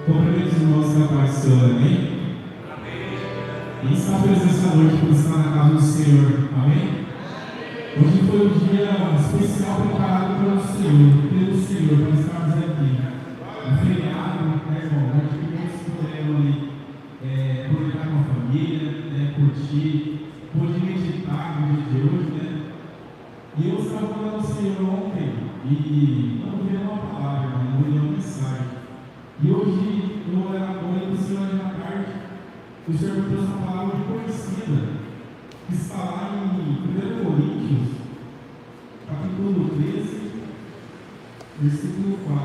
Cumprimento os irmãos da paz do Senhor, amém? E está feliz essa noite por estar na casa do Senhor, amém? Hoje foi um dia especial preparado pelo Senhor, para estarmos aqui. Um feriado, né, irmão? Onde todos puderam ali aproveitar com a família, curtir, poder meditar no dia de hoje, né? E eu estava falando ao Senhor ontem e não vi uma palavra, não vi uma mensagem. E hoje, no oratório do Senhor da tarde, o Senhor me trouxe uma palavra conhecida, que está lá em 1 Coríntios, capítulo 13, versículo 4.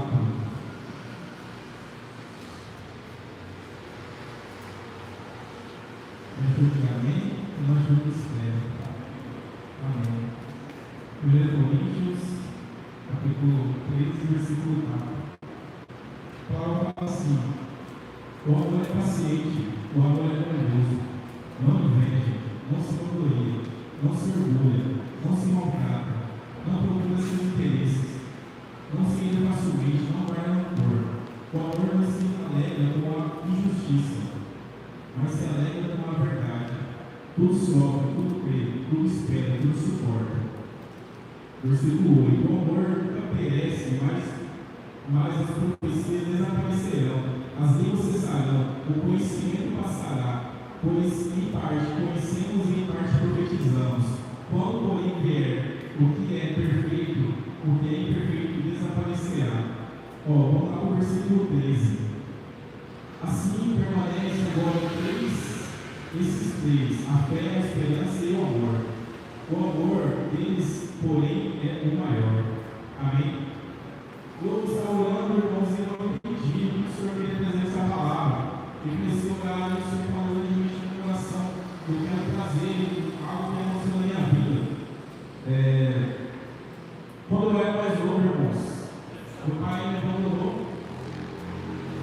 Amém? Nós vamos escrever. Amém. 1 Coríntios, capítulo 13, versículo 4. Paulo fala assim: o amor é paciente, o amor é bondoso, não inveja, não se vangloria, não se orgulha, não se maltrata, não procura seus interesses, não se irrita facilmente, não guarda rancor. O amor não se alegra com a injustiça, mas se alegra com a verdade. Tudo sofre, tudo crê, tudo espera, tudo suporta. Versículo 8: o amor nunca perece, mas as profecias desaparecerão, as línguas cessarão, o conhecimento passará, pois em parte conhecemos e em parte profetizamos. Quando, porém, vier o que é perfeito, o que é imperfeito desaparecerá. Vamos lá para o versículo 13. Assim permanece agora esses três: a fé, a esperança e o amor. O amor deles, porém, é o maior. Amém? Eu estava orando, irmãos, e não entendi o que o Senhor queria trazer essa palavra. E comecei a orar, e o Senhor falou de mim no coração. Eu quero trazer algo que emocionou a minha vida. Quando eu era mais novo, irmãos, meu pai me abandonou.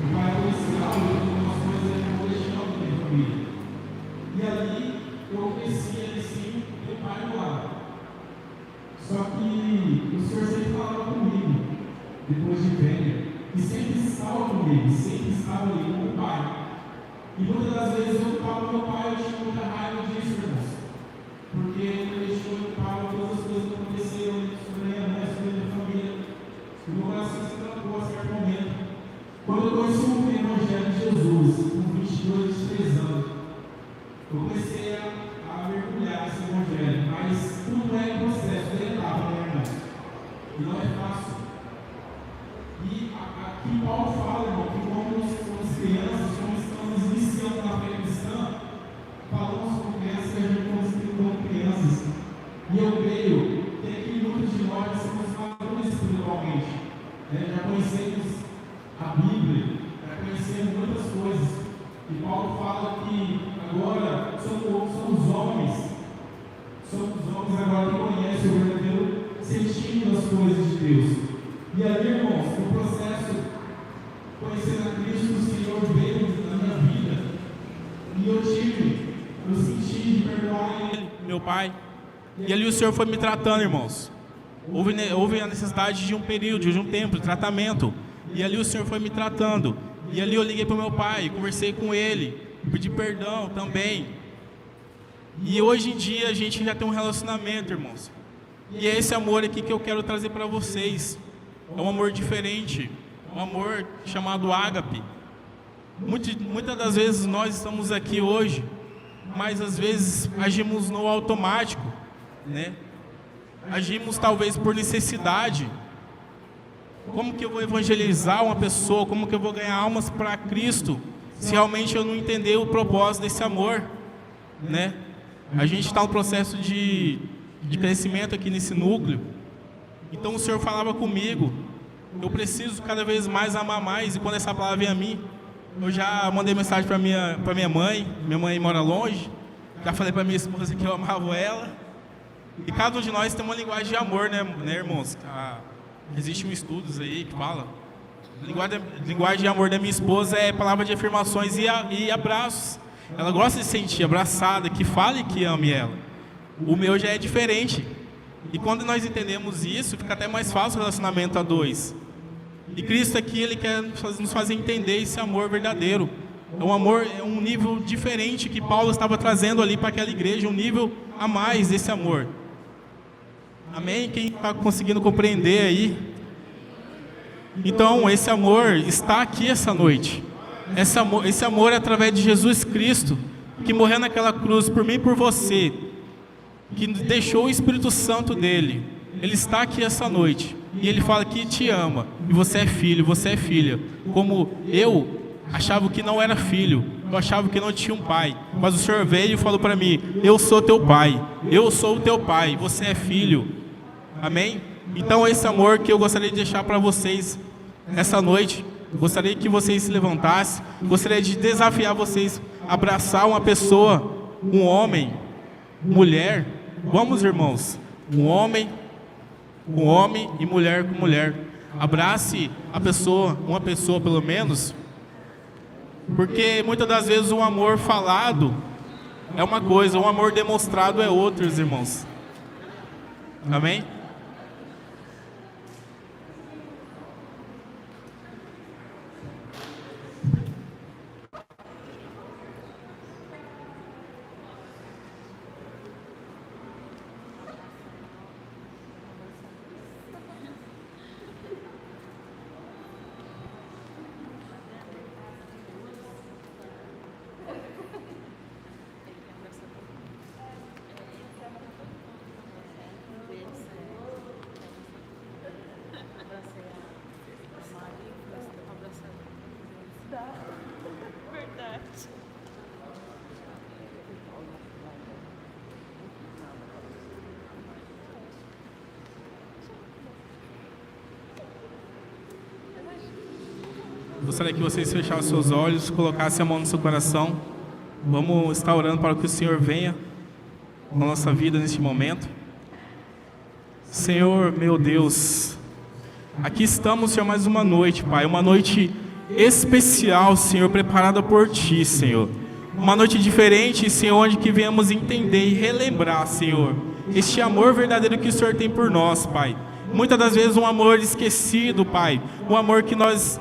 Meu pai é policial, eu tenho umas coisas que eu vou deixando na minha família. E ali eu cresci assim, meu pai do lado. Só que o Senhor sempre falava comigo, depois de velho, e sempre estava comigo, sempre estava ali com o pai. E muitas das vezes eu falo com meu pai, eu tinha muita raiva disso, irmãos, porque ele deixou meu pai todas as coisas que aconteceram sobre a minha mãe, sobre a minha família. E meu coração se trancou a certo momento. Quando eu conheci o Evangelho de Jesus, com 22, 23 anos, eu comecei a mergulhar nesse Evangelho, mas tudo é processo, é etapa, né, irmãos? E não é fácil. E aqui Paulo fala, irmão, que quando nós somos crianças, quando estamos iniciando na fé cristã, falamos com crianças e a gente como crianças. E eu creio que aqui muitos de nós somos maduros espiritualmente. Já conhecemos a Bíblia, já conhecemos muitas coisas. E Paulo fala que agora somos homens agora que conhecem o verdadeiro sentido das coisas de Deus. E aí, irmãos, no processo, conhecendo a Cristo, o Senhor veio na minha vida. E eu senti de perdoar ele, meu pai. E ali o Senhor foi me tratando, irmãos. Houve a necessidade de um período, de um tempo, de tratamento. E ali o Senhor foi me tratando. E ali eu liguei para o meu pai, conversei com ele, pedi perdão também. E hoje em dia a gente já tem um relacionamento, irmãos. E é esse amor aqui que eu quero trazer para vocês. É um amor diferente, um amor chamado ágape. Muitas das vezes nós estamos aqui hoje, mas às vezes agimos no automático, né? Agimos talvez por necessidade. Como que eu vou evangelizar uma pessoa? Como que eu vou ganhar almas para Cristo, se realmente eu não entender o propósito desse amor, né? A gente está no processo de crescimento aqui nesse núcleo. Então o Senhor falava comigo, eu preciso cada vez mais amar mais. E quando essa palavra vem a mim, eu já mandei mensagem para minha mãe. Minha mãe mora longe. Já falei para minha esposa que eu amava ela. E cada um de nós tem uma linguagem de amor, né irmãos? Existem estudos aí que falam. A linguagem de amor da minha esposa é palavra de afirmações e abraços. Ela gosta de se sentir abraçada, que fale que ame ela. O meu já é diferente. E quando nós entendemos isso, fica até mais fácil o relacionamento a dois. E Cristo aqui, Ele quer nos fazer entender esse amor verdadeiro. É um amor, é um nível diferente que Paulo estava trazendo ali para aquela igreja, um nível a mais desse amor. Amém? Quem está conseguindo compreender aí? Então, esse amor está aqui essa noite. Esse amor é através de Jesus Cristo, que morreu naquela cruz por mim e por você, que deixou o Espírito Santo dele. Ele está aqui essa noite. E Ele fala que te ama. E você é filho, você é filha. Como eu achava que não era filho, eu achava que não tinha um pai. Mas o Senhor veio e falou para mim: eu sou teu pai, eu sou o teu pai, você é filho. Amém? Então esse amor que eu gostaria de deixar para vocês essa noite. Gostaria que vocês se levantassem. Gostaria de desafiar vocês a abraçar uma pessoa, um homem, mulher. Vamos, irmãos, um homem e mulher com mulher. Abrace a pessoa, uma pessoa pelo menos, porque muitas das vezes o amor falado é uma coisa, o amor demonstrado é outra, irmãos. Amém? Gostaria que vocês fechassem seus olhos, colocassem a mão no seu coração. Vamos estar orando para que o Senhor venha na nossa vida neste momento. Senhor, meu Deus, aqui estamos, Senhor, mais uma noite, Pai. Uma noite especial, Senhor, preparada por Ti, Senhor. Uma noite diferente, Senhor, onde que venhamos entender e relembrar, Senhor, este amor verdadeiro que o Senhor tem por nós, Pai. Muitas das vezes um amor esquecido, Pai. Um amor que nós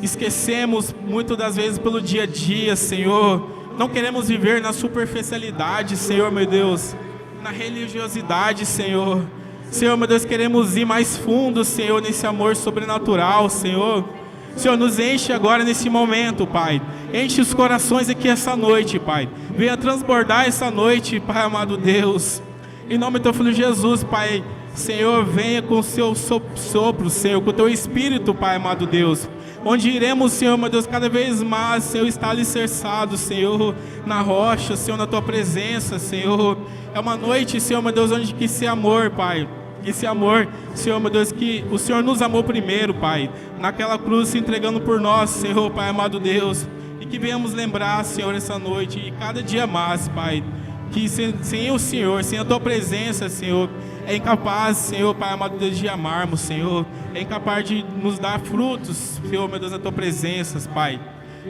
esquecemos muitas das vezes pelo dia a dia, Senhor. Não queremos viver na superficialidade, Senhor, meu Deus, na religiosidade, Senhor. Senhor, meu Deus, queremos ir mais fundo, Senhor, nesse amor sobrenatural, Senhor. Senhor, nos enche agora nesse momento, Pai. Enche os corações aqui essa noite, Pai. Venha transbordar essa noite, Pai amado Deus. Em nome do Teu Filho Jesus, Pai. Senhor, venha com o Seu sopro, Senhor, com o Teu Espírito, Pai amado Deus. Onde iremos, Senhor, meu Deus, cada vez mais, Senhor, estar alicerçado, Senhor, na rocha, Senhor, na Tua presença, Senhor. É uma noite, Senhor, meu Deus, onde que esse amor, Pai, esse amor, Senhor, meu Deus, que o Senhor nos amou primeiro, Pai, naquela cruz se entregando por nós, Senhor, Pai amado Deus, e que venhamos lembrar, Senhor, essa noite, e cada dia mais, Pai, que sem o Senhor, sem a Tua presença, Senhor, é incapaz, Senhor, Pai amado Deus, de amarmos, Senhor. É incapaz de nos dar frutos, Senhor, meu Deus, na Tua presença, Pai.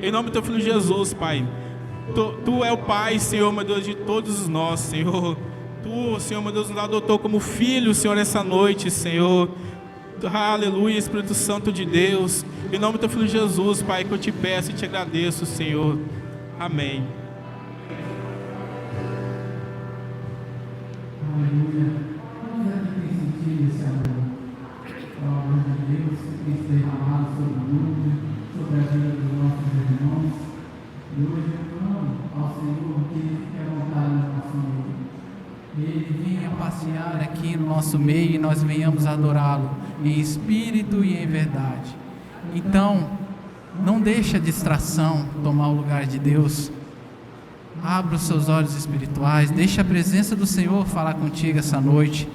Em nome do Teu Filho Jesus, Pai. Tu é o Pai, Senhor, meu Deus, de todos nós, Senhor. Tu, Senhor, meu Deus, nos adotou como filho, Senhor, essa noite, Senhor. Aleluia, Espírito Santo de Deus. Em nome do Teu Filho Jesus, Pai, que eu te peço e te agradeço, Senhor. Amém. Aleluia. Esse amor, a obra de Deus que tem se derramado sobre o mundo, sobre a vida dos nossos irmãos. E hoje eu clamo ao Senhor que Ele fique à vontade no nosso meio. Ele venha passear aqui no nosso meio e nós venhamos adorá-lo em espírito e em verdade. Então, não deixe a distração tomar o lugar de Deus. Abra os seus olhos espirituais, deixe a presença do Senhor falar contigo essa noite.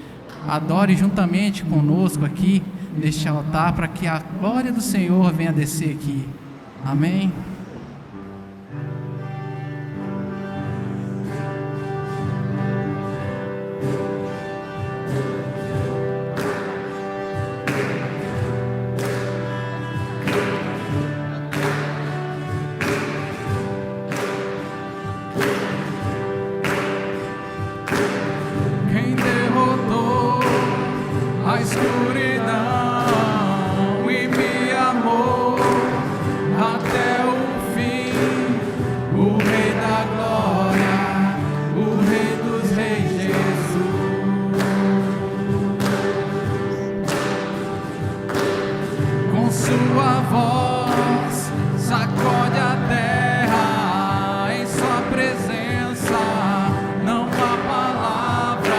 Adore juntamente conosco aqui neste altar, para que a glória do Senhor venha descer aqui. Amém. A escuridão e me amou. sua voz sacode a terra, em sua presença não há palavras.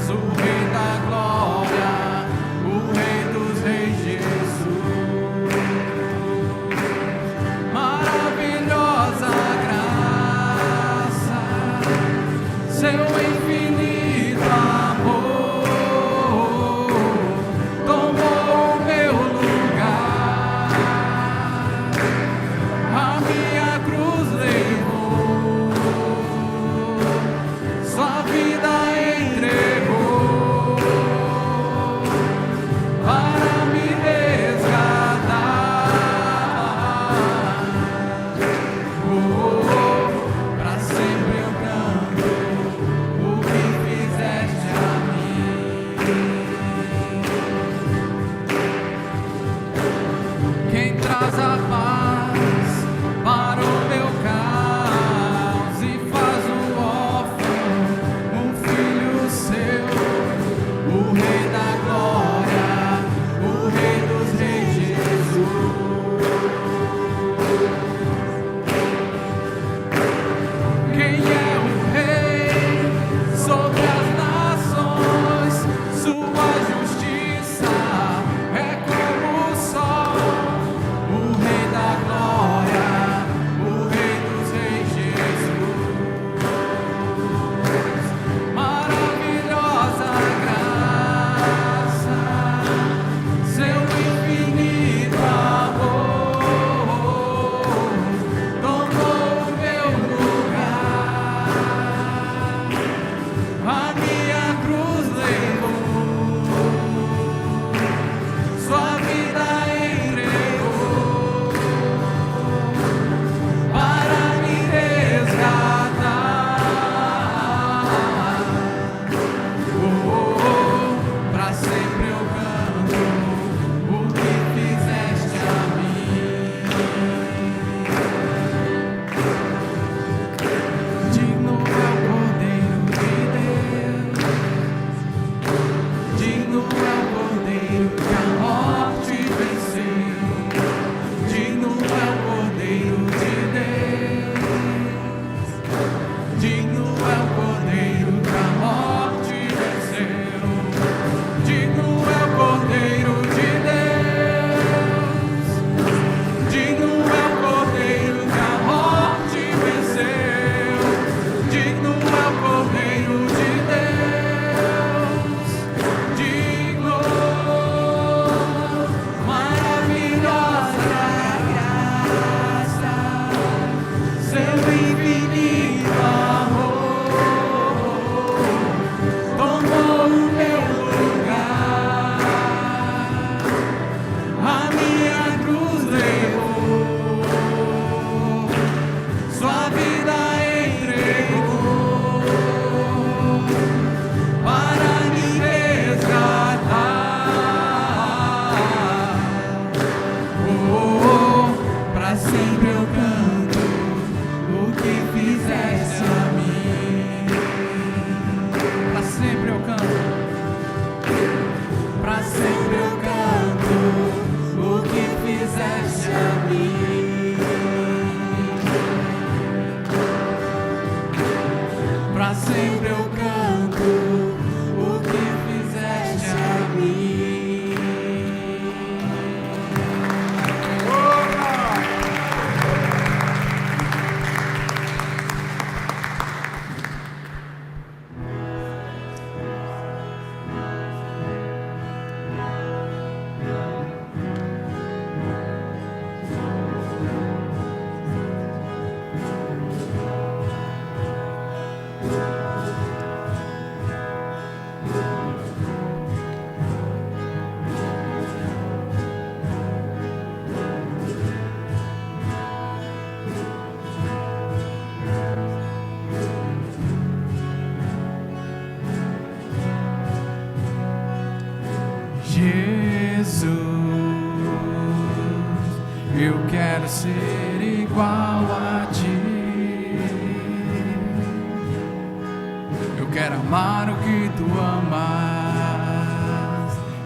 O Rei da Glória, o Rei dos Reis, Jesus. Maravilhosa graça, seu infinito amor tomou o meu lugar, a minha cruz levou, sua vida entregou para me resgatar. Para sempre eu canto o que fizeste a mim. Quem traz a paz para o meu caos e faz o órfão um filho seu, o Rei da Glória, o Rei dos Reis, Jesus. Quem é o Rei sobre as nações? Sua justiça é como o sol. O Rei da Glória, o Rei dos Reis, Jesus. Maravilhosa graça, seu infinito amor tomou o meu lugar, a minha cruz levou, sua vida entregou para me resgatar. Para sempre eu canto o que fizeste a mim. Digno é o Cordeiro de Deus, digno é o Cordeiro que a morte venceu, digno é o Cordeiro de Deus, digno é o Cordeiro que a morte venceu, digno é o Cordeiro de Deus, digno é o Cordeiro que a morte venceu, digno é o Cordeiro de Deus, digno, maravilhosa graça, seu infinito amor tomou o meu lugar, a minha cruz levou, sua vida entregou para me resgatar. Para sempre eu canto o que fizeste a mim. Para sempre eu canto, para sempre eu canto o que fizeste a mim. Para sempre eu canto o que fizeste a mim. Jesus, eu quero ser igual a ti. Eu quero amar o que tu amas.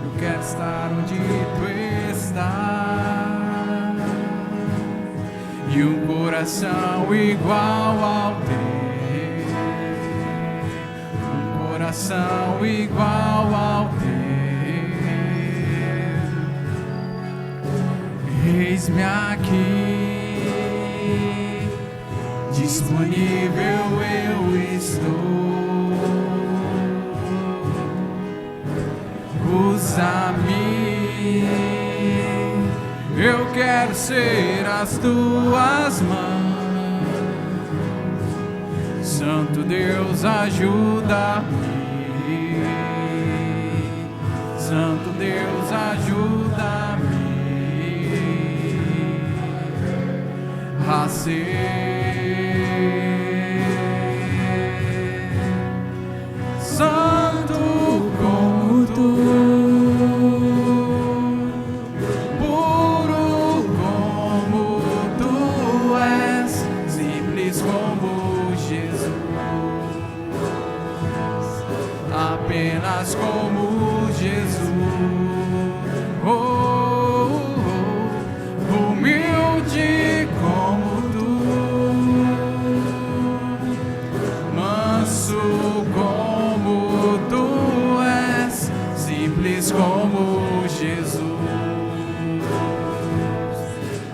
Eu quero estar onde tu estás. coração igual ao teu, um coração igual ao teu. Eis-me aqui, disponível eu estou. Usa-me, eu quero ser as tuas mãos. Santo Deus, ajuda-me. Santo Deus, ajuda-me a ser santo como tu, puro como tu és, simples como Jesus, apenas como Jesus. Oh, oh, oh, humilde como tu, manso como tu és, simples como Jesus,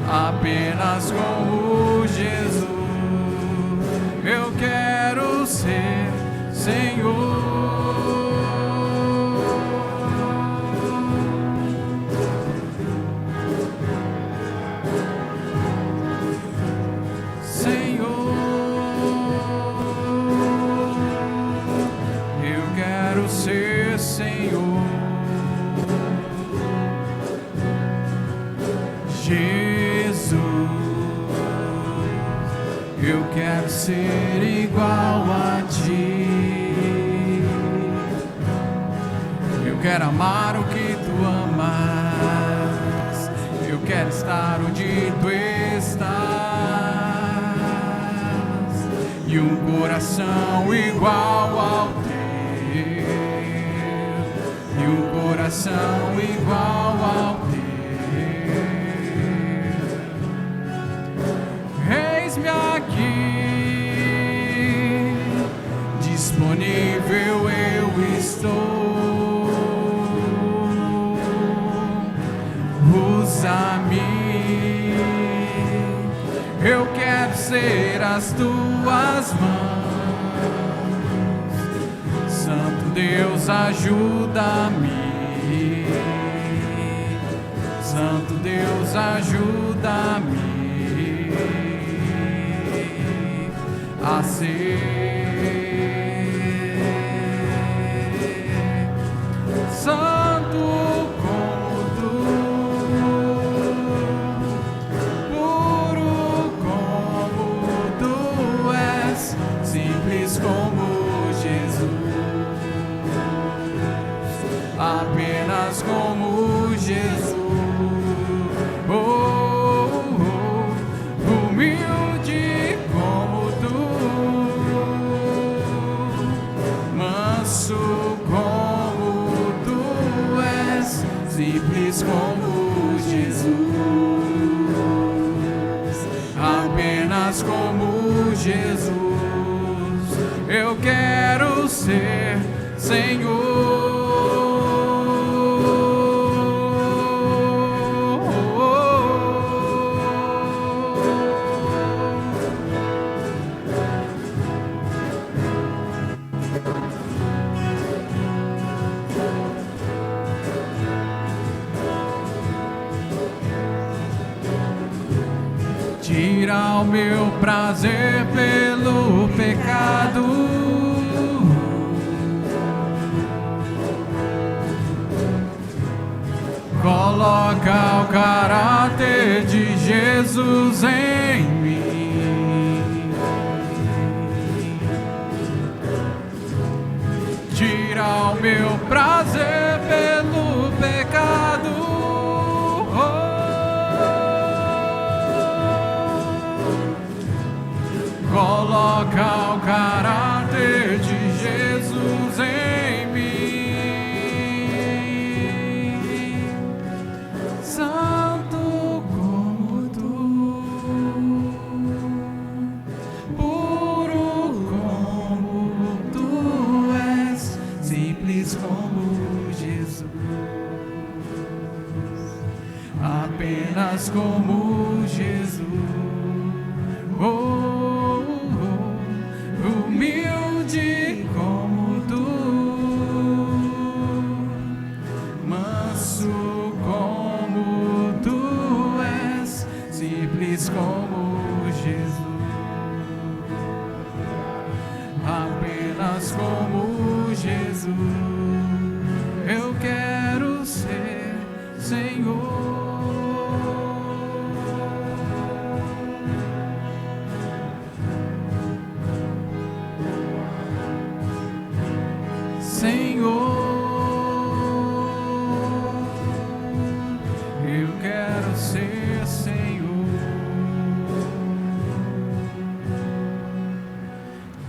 apenas como Jesus. Eu quero ser, Senhor. Senhor, Jesus, eu quero ser igual a ti. Eu quero amar o que tu amas. Eu quero estar onde tu estás. E um coração igual ao teu. E um coração igual ao teu. Eis-me aqui, disponível eu estou. Usa-me, eu quero ser as tuas mãos. Santo Deus, ajuda-me. Santo Deus, ajuda-me a ser santo como tu, puro como tu és, simples como Jesus, apenas como Jesus. Oh, oh, humilde como tu, manso como tu és, simples como Jesus, apenas como Jesus. Eu quero ser, Senhor. Tira o meu prazer pelo pecado, coloca o caráter de Jesus em mim. Tira o meu prazer pelo pecado, coloca o caráter de Jesus em mim. Santo como tu, apenas como Jesus. Oh, oh, humilde como tu, manso como tu és, simples como Jesus, apenas como Jesus. Eu quero ser, Senhor. Senhor, eu quero ser Senhor.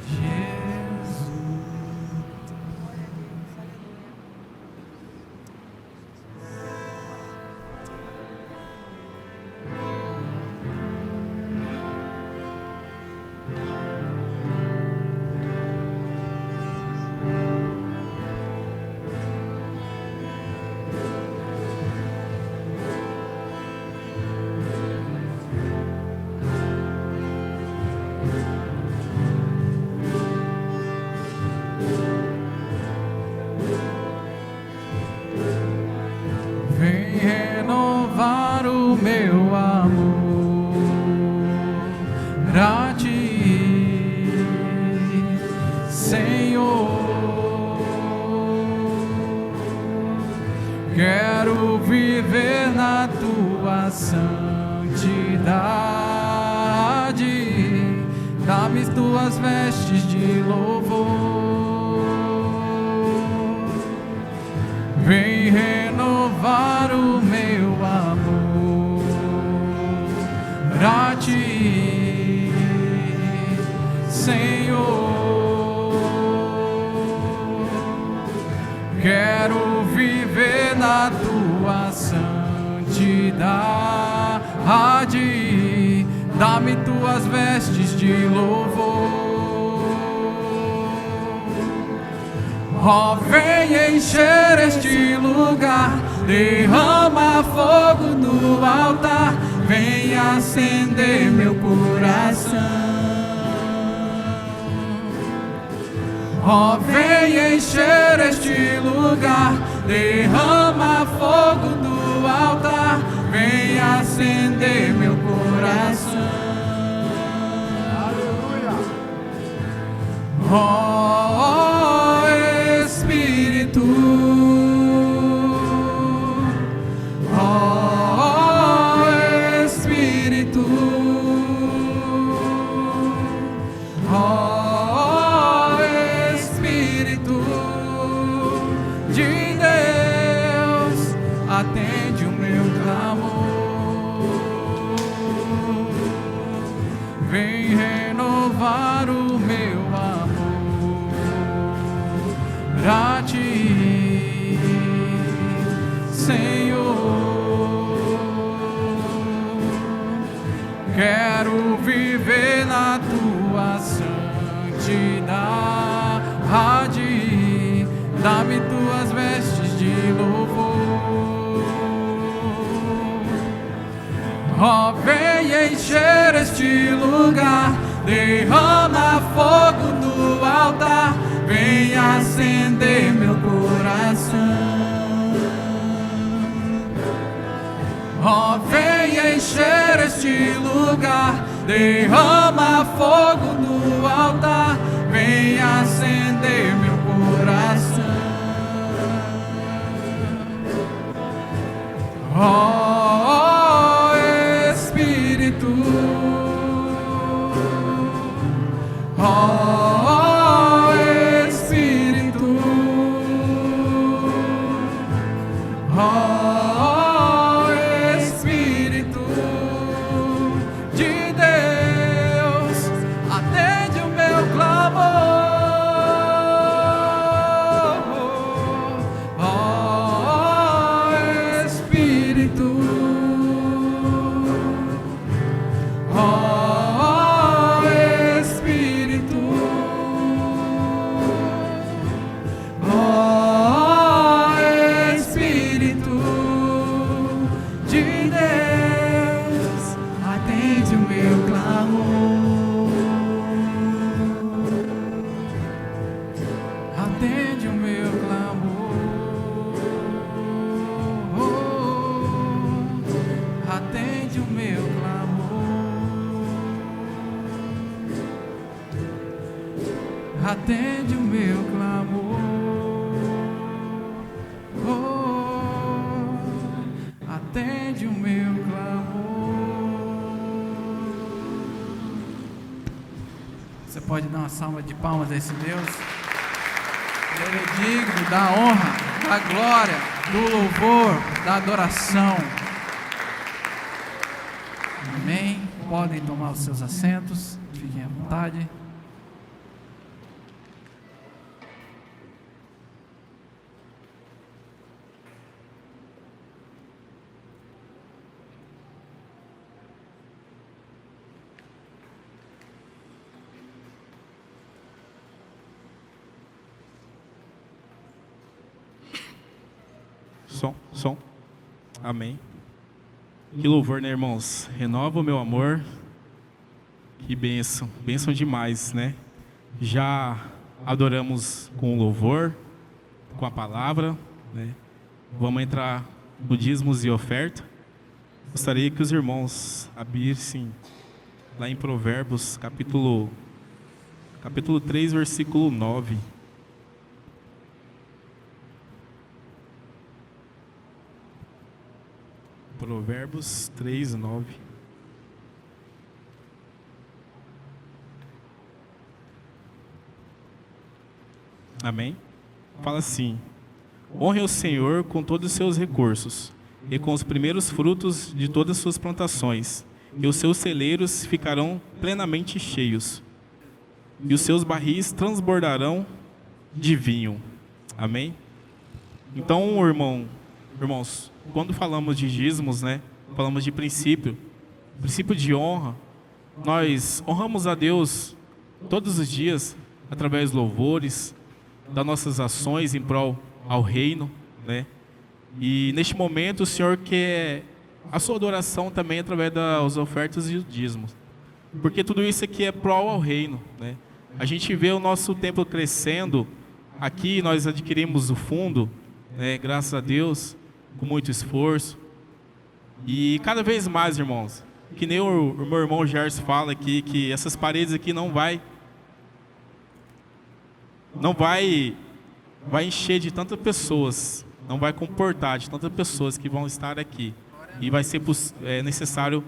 Jesus. Vem renovar o meu amor pra ti, Senhor. Quero viver na tua santidade, dá-me tuas vestes de louvor. Vem renovar o meu amor pra ti, Senhor. Quero viver na tua santidade, dá-me tuas vestes de louvor. Ó, vem encher este lugar, derrama fogo no altar, vem acender meu coração. Ó, vem encher este lugar, derrama fogo no altar, vem acender meu coração. Aleluia. Ó, Espírito, ó Espírito, ó Espírito de Deus, atende o meu clamor. Vem renovar o meu amor pra ti, Senhor. Quero viver na tua santidade, dá-me tuas vestes de louvor. Ó, vem encher este lugar, derrama fogo no altar, vem acender meu coração. Ó, vem encher este lugar, derrama fogo no altar, vem acender meu coração. Ó, Espírito, ó Espírito, ó Espírito de Deus, atende o meu clamor. Ó Espírito, atende o meu clamor. Atende o meu clamor. Você pode dar uma salva de palmas a esse Deus? Ele é digno da honra, da glória, do louvor, da adoração. Amém? Podem tomar os seus assentos, fiquem à vontade. Som. Amém. Que louvor, né, irmãos? Renova o meu amor. Que bênção. Bênção demais, né? Já adoramos com louvor, com a palavra, né? Vamos entrar no dízimos e oferta. Gostaria que os irmãos abrissem lá em Provérbios, capítulo 3, versículo 9. Provérbios 3, 9. Amém? Fala assim: honre o Senhor com todos os seus recursos e com os primeiros frutos de todas as suas plantações, e os seus celeiros ficarão plenamente cheios, e os seus barris transbordarão de vinho. Amém? Então, irmãos, quando falamos de dízimos, né, falamos de princípio de honra. Nós honramos a Deus todos os dias através dos louvores, das nossas ações em prol ao reino, né? E neste momento o Senhor quer a sua adoração também através das ofertas e os dízimos, porque tudo isso aqui é prol ao reino, né? A gente vê o nosso templo crescendo. Aqui nós adquirimos o fundo, né, graças a Deus, com muito esforço. E cada vez mais, irmãos, que nem o meu irmão Gerson fala aqui, que essas paredes aqui não vai encher de tantas pessoas, não vai comportar de tantas pessoas que vão estar aqui. E vai ser necessário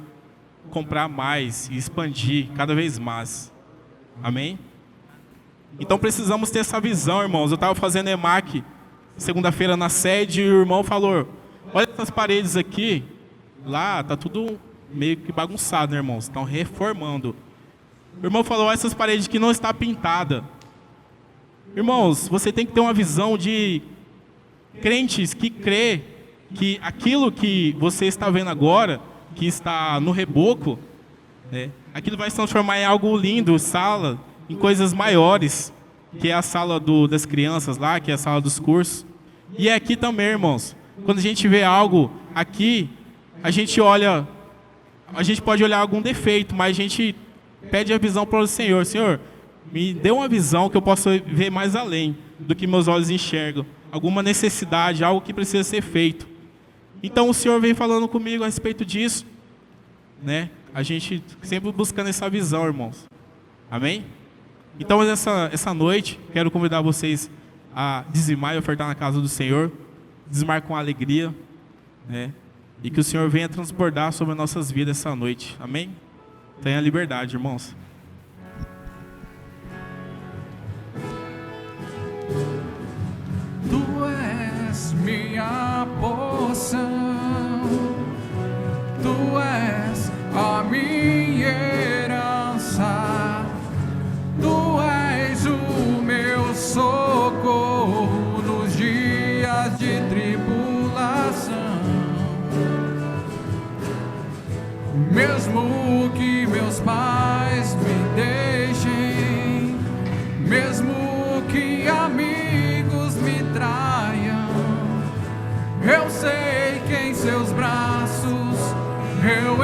comprar mais e expandir cada vez mais. Amém? Então precisamos ter essa visão, irmãos. Eu estava fazendo EMAC segunda-feira na sede e o irmão falou: olha essas paredes aqui, lá tá tudo meio que bagunçado, né, irmãos? Estão reformando. O irmão falou: olha essas paredes que não está pintada. Irmãos, você tem que ter uma visão de crentes que crê que aquilo que você está vendo agora, que está no reboco, né, aquilo vai se transformar em algo lindo, sala, em coisas maiores, que é a sala das crianças lá, que é a sala dos cursos. E é aqui também, irmãos. Quando a gente vê algo aqui, a gente pode olhar algum defeito, mas a gente pede a visão para o Senhor. Senhor, me dê uma visão que eu possa ver mais além do que meus olhos enxergam. Alguma necessidade, algo que precisa ser feito. Então o Senhor vem falando comigo a respeito disso, né? A gente sempre buscando essa visão, irmãos. Amém? Então essa noite, quero convidar vocês a dizimar e ofertar na casa do Senhor. Dizimar com alegria, né? E que o Senhor venha transbordar sobre nossas vidas essa noite. Amém? Tenha liberdade, irmãos. Tu és minha porção, Tu és a minha herança, Tu és o meu socorro nos dias de tribulação. Mesmo que meus pais me deixem, mesmo que amigos me traiam, eu sei que em seus braços eu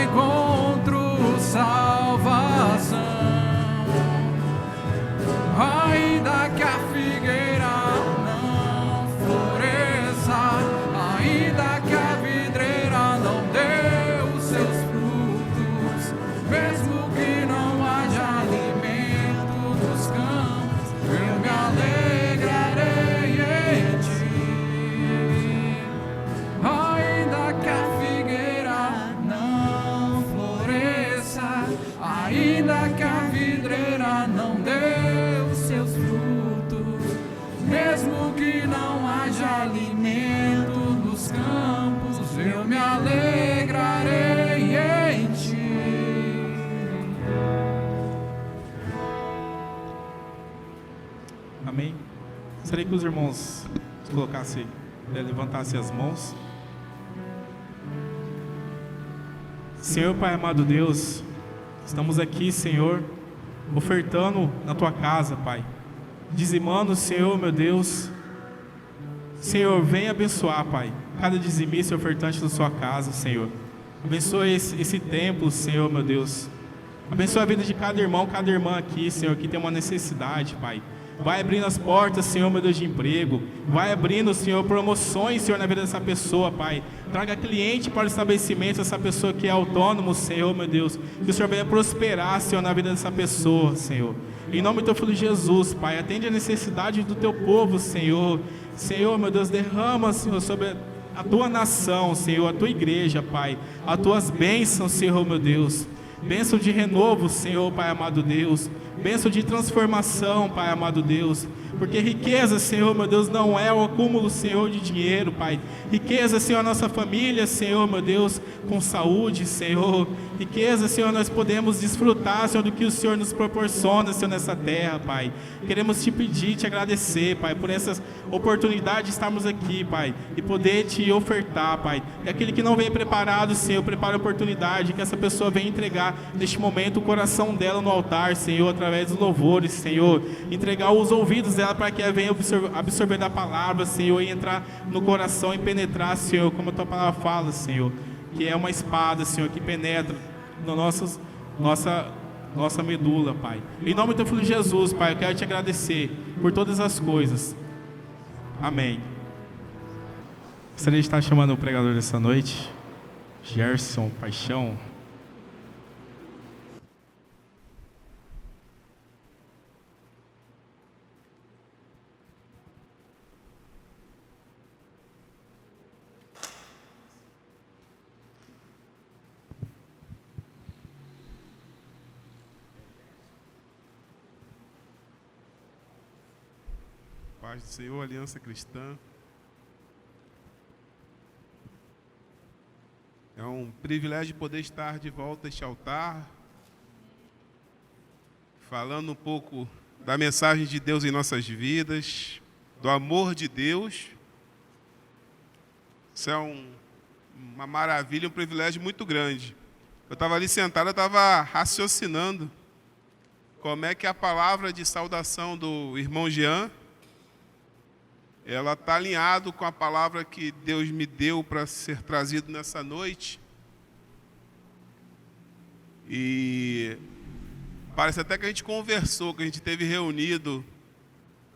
encontro salvação. Ainda que a figueira não floresça, ainda que a vidreira não dê os seus frutos, mesmo que não haja alimento nos campos, Gostaria que os irmãos levantassem as mãos. Senhor Pai amado Deus, estamos aqui, Senhor, ofertando na Tua casa, Pai, dizimando, Senhor, meu Deus. Senhor, venha abençoar, Pai, cada dizimista e ofertante da Sua casa, Senhor. Abençoa esse templo, Senhor, meu Deus. Abençoa a vida de cada irmão, cada irmã aqui, Senhor, que tem uma necessidade, Pai. Vai abrindo as portas, Senhor, meu Deus, de emprego. Vai abrindo, Senhor, promoções, Senhor, na vida dessa pessoa, Pai. Traga cliente para o estabelecimento, essa pessoa que é autônomo, Senhor, meu Deus. Que o Senhor venha prosperar, Senhor, na vida dessa pessoa, Senhor. Em nome do Teu Filho Jesus, Pai, atende a necessidade do Teu povo, Senhor. Senhor, meu Deus, derrama, Senhor, sobre a Tua nação, Senhor, a Tua igreja, Pai. As Tuas bênçãos, Senhor, meu Deus. Bênção de renovo, Senhor, Pai amado Deus. Bênção de transformação, Pai amado Deus. Porque riqueza, Senhor, meu Deus, não é o acúmulo, Senhor, de dinheiro, Pai. Riqueza, Senhor, a nossa família, Senhor, meu Deus, com saúde, Senhor. Riqueza, Senhor, nós podemos desfrutar, Senhor, do que o Senhor nos proporciona, Senhor, nessa terra, Pai. Queremos Te pedir, Te agradecer, Pai, por essas oportunidades de estarmos aqui, Pai, e poder Te ofertar, Pai. E aquele que não vem preparado, Senhor, prepara a oportunidade, que essa pessoa venha entregar, neste momento, o coração dela no altar, Senhor, através dos louvores, Senhor. Entregar os ouvidos dela para que ela venha absorver da palavra, Senhor, e entrar no coração e penetrar, Senhor, como a Tua palavra fala, Senhor, que é uma espada, Senhor, que penetra na nossa medula, Pai. Em nome do Teu Filho Jesus, Pai, eu quero Te agradecer por todas as coisas. Amém. Gostaria de estar chamando o pregador dessa noite, Gerson Paixão. Paz do Senhor, Aliança Cristã. É um privilégio poder estar de volta a este altar, falando um pouco da mensagem de Deus em nossas vidas, do amor de Deus. Isso é uma maravilha, um privilégio muito grande. Eu estava ali sentado, eu estava raciocinando como é que a palavra de saudação do irmão Jean, ela está alinhado com a palavra que Deus me deu para ser trazido nessa noite. E parece até que a gente conversou, que a gente teve reunido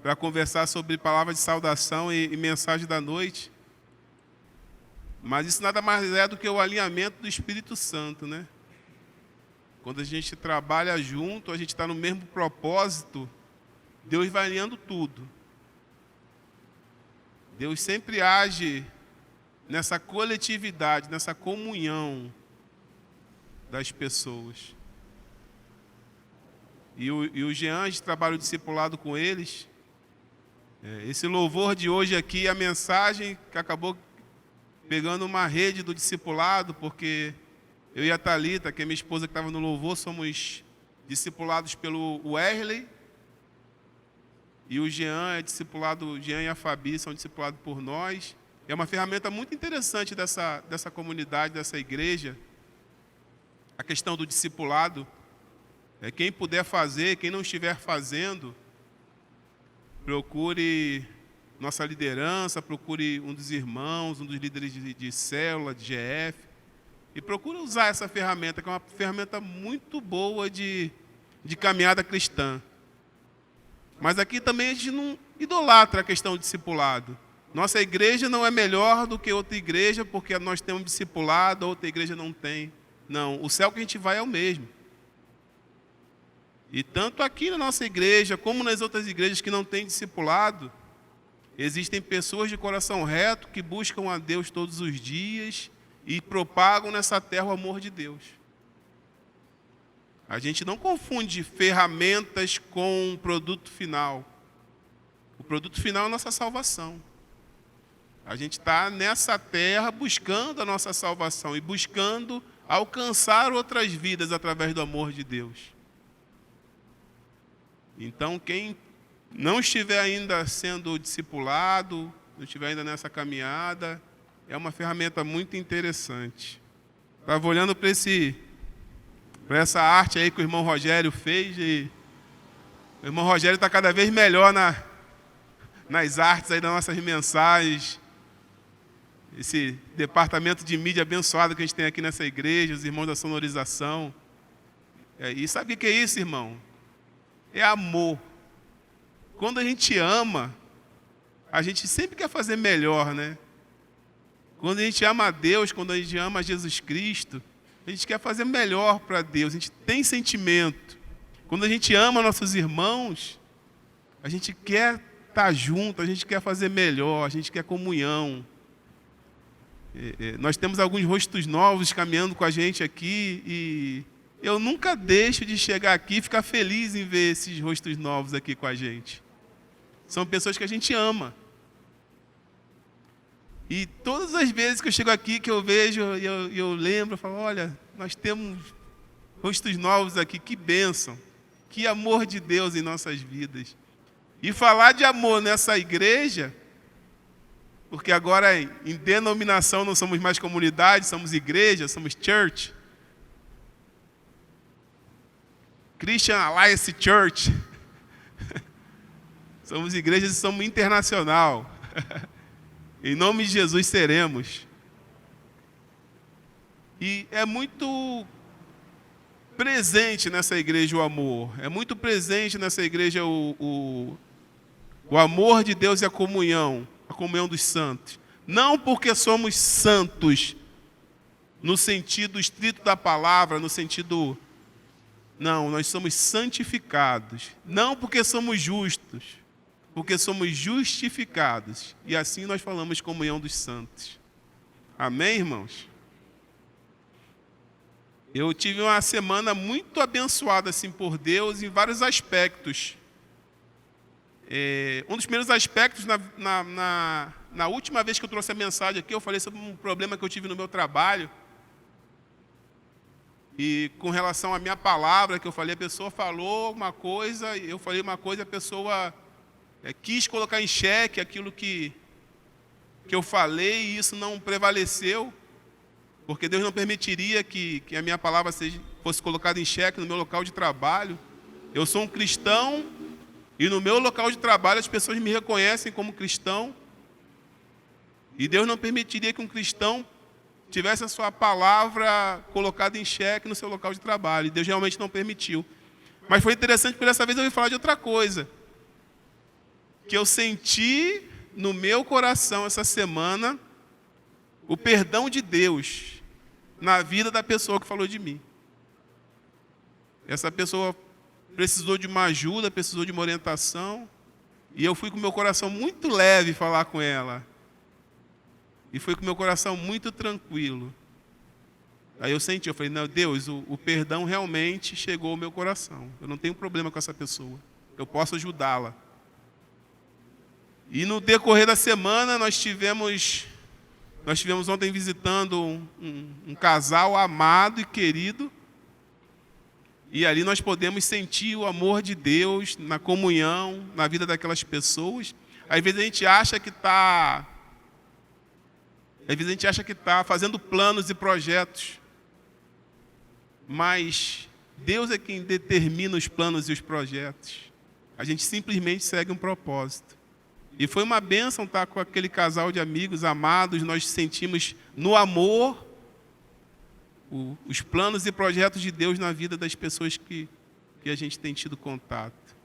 para conversar sobre palavra de saudação e mensagem da noite. Mas isso nada mais é do que o alinhamento do Espírito Santo, né? Quando a gente trabalha junto, a gente está no mesmo propósito, Deus vai alinhando tudo. Deus sempre age nessa coletividade, nessa comunhão das pessoas. E o Jean, a gente trabalha o discipulado com eles. Esse louvor de hoje aqui, a mensagem que acabou pegando uma rede do discipulado, porque eu e a Thalita, que é minha esposa que estava no louvor, somos discipulados pelo Wesley. E o Jean é discipulado, o Jean e a Fabi são discipulados por nós. É uma ferramenta muito interessante dessa comunidade, dessa igreja. A questão do discipulado. Quem puder fazer, quem não estiver fazendo, procure nossa liderança, procure um dos irmãos, um dos líderes de célula, de GF. E procure usar essa ferramenta, que é uma ferramenta muito boa de caminhada cristã. Mas aqui também a gente não idolatra a questão do discipulado. Nossa igreja não é melhor do que outra igreja porque nós temos discipulado, outra igreja não tem. Não, o céu que a gente vai é o mesmo. E tanto aqui na nossa igreja, como nas outras igrejas que não têm discipulado, existem pessoas de coração reto que buscam a Deus todos os dias e propagam nessa terra o amor de Deus. A gente não confunde ferramentas com produto final. O produto final é a nossa salvação. A gente está nessa terra buscando a nossa salvação e buscando alcançar outras vidas através do amor de Deus. Então, quem não estiver ainda sendo discipulado, não estiver ainda nessa caminhada, é uma ferramenta muito interessante. Estava olhando para essa arte aí que o irmão Rogério fez, e o irmão Rogério está cada vez melhor nas artes aí das nossas mensagens. Esse departamento de mídia abençoado que a gente tem aqui nessa igreja, os irmãos da sonorização. E sabe o que é isso, irmão? É amor. Quando a gente ama, a gente sempre quer fazer melhor, né? Quando a gente ama a Deus, quando a gente ama Jesus Cristo, a gente quer fazer melhor para Deus, a gente tem sentimento. Quando a gente ama nossos irmãos, a gente quer estar junto, a gente quer fazer melhor, a gente quer comunhão. Nós temos alguns rostos novos caminhando com a gente aqui e eu nunca deixo de chegar aqui e ficar feliz em ver esses rostos novos aqui com a gente. São pessoas que a gente ama. E todas as vezes que eu chego aqui, que eu vejo, eu lembro, eu falo, olha, nós temos rostos novos aqui, que bênção, que amor de Deus em nossas vidas. E falar de amor nessa igreja, porque agora em denominação não somos mais comunidade, somos igreja, somos church. Christian Alliance Church. Somos igrejas e somos internacional. Em nome de Jesus seremos. E é muito presente nessa igreja o amor. É muito presente nessa igreja o amor de Deus e a comunhão dos santos. Não porque somos santos no sentido estrito da palavra, no sentido... Não, nós somos santificados. Não porque somos justos, porque somos justificados. E assim nós falamos comunhão dos santos. Amém, irmãos? Eu tive uma semana muito abençoada assim, por Deus em vários aspectos. Um dos primeiros aspectos, na última vez que eu trouxe a mensagem aqui, eu falei sobre um problema que eu tive no meu trabalho. E com relação à minha palavra, que eu falei, a pessoa falou uma coisa, eu falei uma coisa, a pessoa quis colocar em xeque aquilo que eu falei, e isso não prevaleceu, porque Deus não permitiria que a minha palavra fosse colocada em xeque no meu local de trabalho. Eu sou um cristão, e no meu local de trabalho as pessoas me reconhecem como cristão, e Deus não permitiria que um cristão tivesse a sua palavra colocada em xeque no seu local de trabalho. E Deus realmente não permitiu. Mas foi interessante, porque dessa vez eu ouvi falar de outra coisa. Que eu senti no meu coração essa semana o perdão de Deus na vida da pessoa que falou de mim. Essa pessoa precisou de uma ajuda, precisou de uma orientação. E eu fui com o meu coração muito leve falar com ela. E foi com o meu coração muito tranquilo. Aí eu senti, eu falei, não, Deus, o perdão realmente chegou ao meu coração. Eu não tenho problema com essa pessoa. Eu posso ajudá-la. E no decorrer da semana, nós tivemos ontem visitando um casal amado e querido. E ali nós podemos sentir o amor de Deus na comunhão, na vida daquelas pessoas. Às vezes a gente acha que está fazendo planos e projetos, mas Deus é quem determina os planos e os projetos. A gente simplesmente segue um propósito. E foi uma bênção estar com aquele casal de amigos amados. Nós sentimos no amor os planos e projetos de Deus na vida das pessoas que a gente tem tido contato.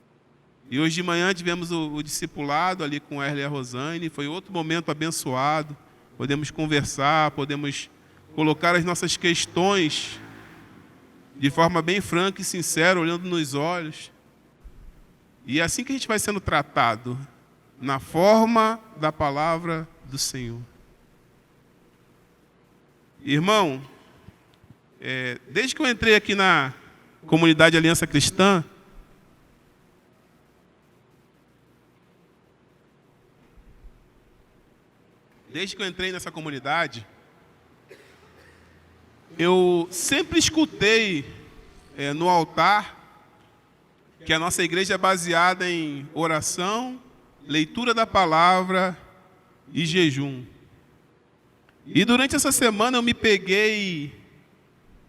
E hoje de manhã tivemos o discipulado ali com a Erle e a Rosane. Foi outro momento abençoado. Podemos conversar, podemos colocar as nossas questões de forma bem franca e sincera, olhando nos olhos. E é assim que a gente vai sendo tratado, na forma da palavra do Senhor. Irmão, desde que eu entrei aqui na comunidade Aliança Cristã, desde que eu entrei nessa comunidade, eu sempre escutei no altar que a nossa igreja é baseada em oração, leitura da palavra e jejum. E durante essa semana eu me peguei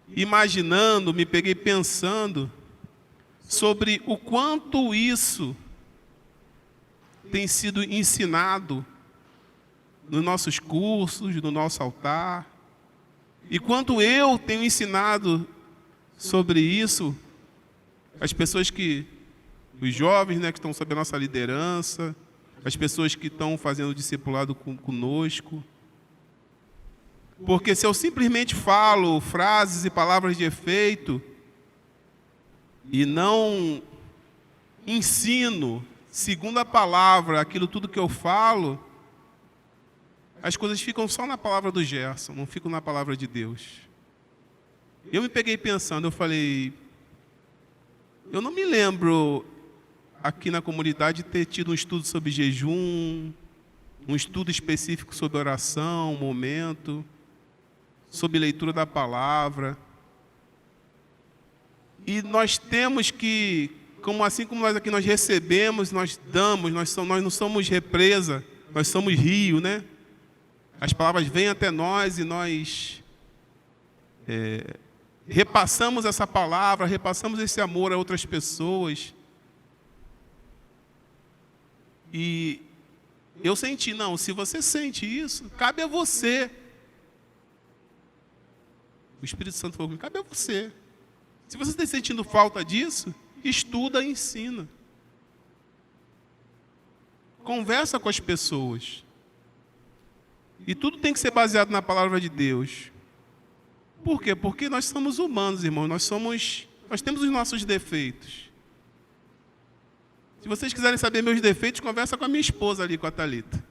imaginando, me peguei pensando sobre o quanto isso tem sido ensinado nos nossos cursos, no nosso altar, e quanto eu tenho ensinado sobre isso as pessoas os jovens, né, que estão sob a nossa liderança, as pessoas que estão fazendo discipulado conosco. Porque se eu simplesmente falo frases e palavras de efeito e não ensino, segundo a palavra, aquilo tudo que eu falo, as coisas ficam só na palavra do Gerson, não ficam na palavra de Deus. Eu me peguei pensando, eu falei, eu não me lembro aqui na comunidade ter tido um estudo sobre jejum, um estudo específico sobre oração, um momento, sobre leitura da palavra. E nós temos que, assim como nós aqui nós recebemos, nós damos, nós não somos represa, nós somos rio, né? As palavras vêm até nós e nós repassamos essa palavra, repassamos esse amor a outras pessoas. E eu senti, não, se você sente isso, cabe a você. O Espírito Santo falou comigo, cabe a você. Se você está sentindo falta disso, estuda e ensina. Conversa com as pessoas. E tudo tem que ser baseado na palavra de Deus. Por quê? Porque nós somos humanos, irmãos. Nós temos os nossos defeitos. Se vocês quiserem saber meus defeitos, conversa com a minha esposa ali, com a Thalita.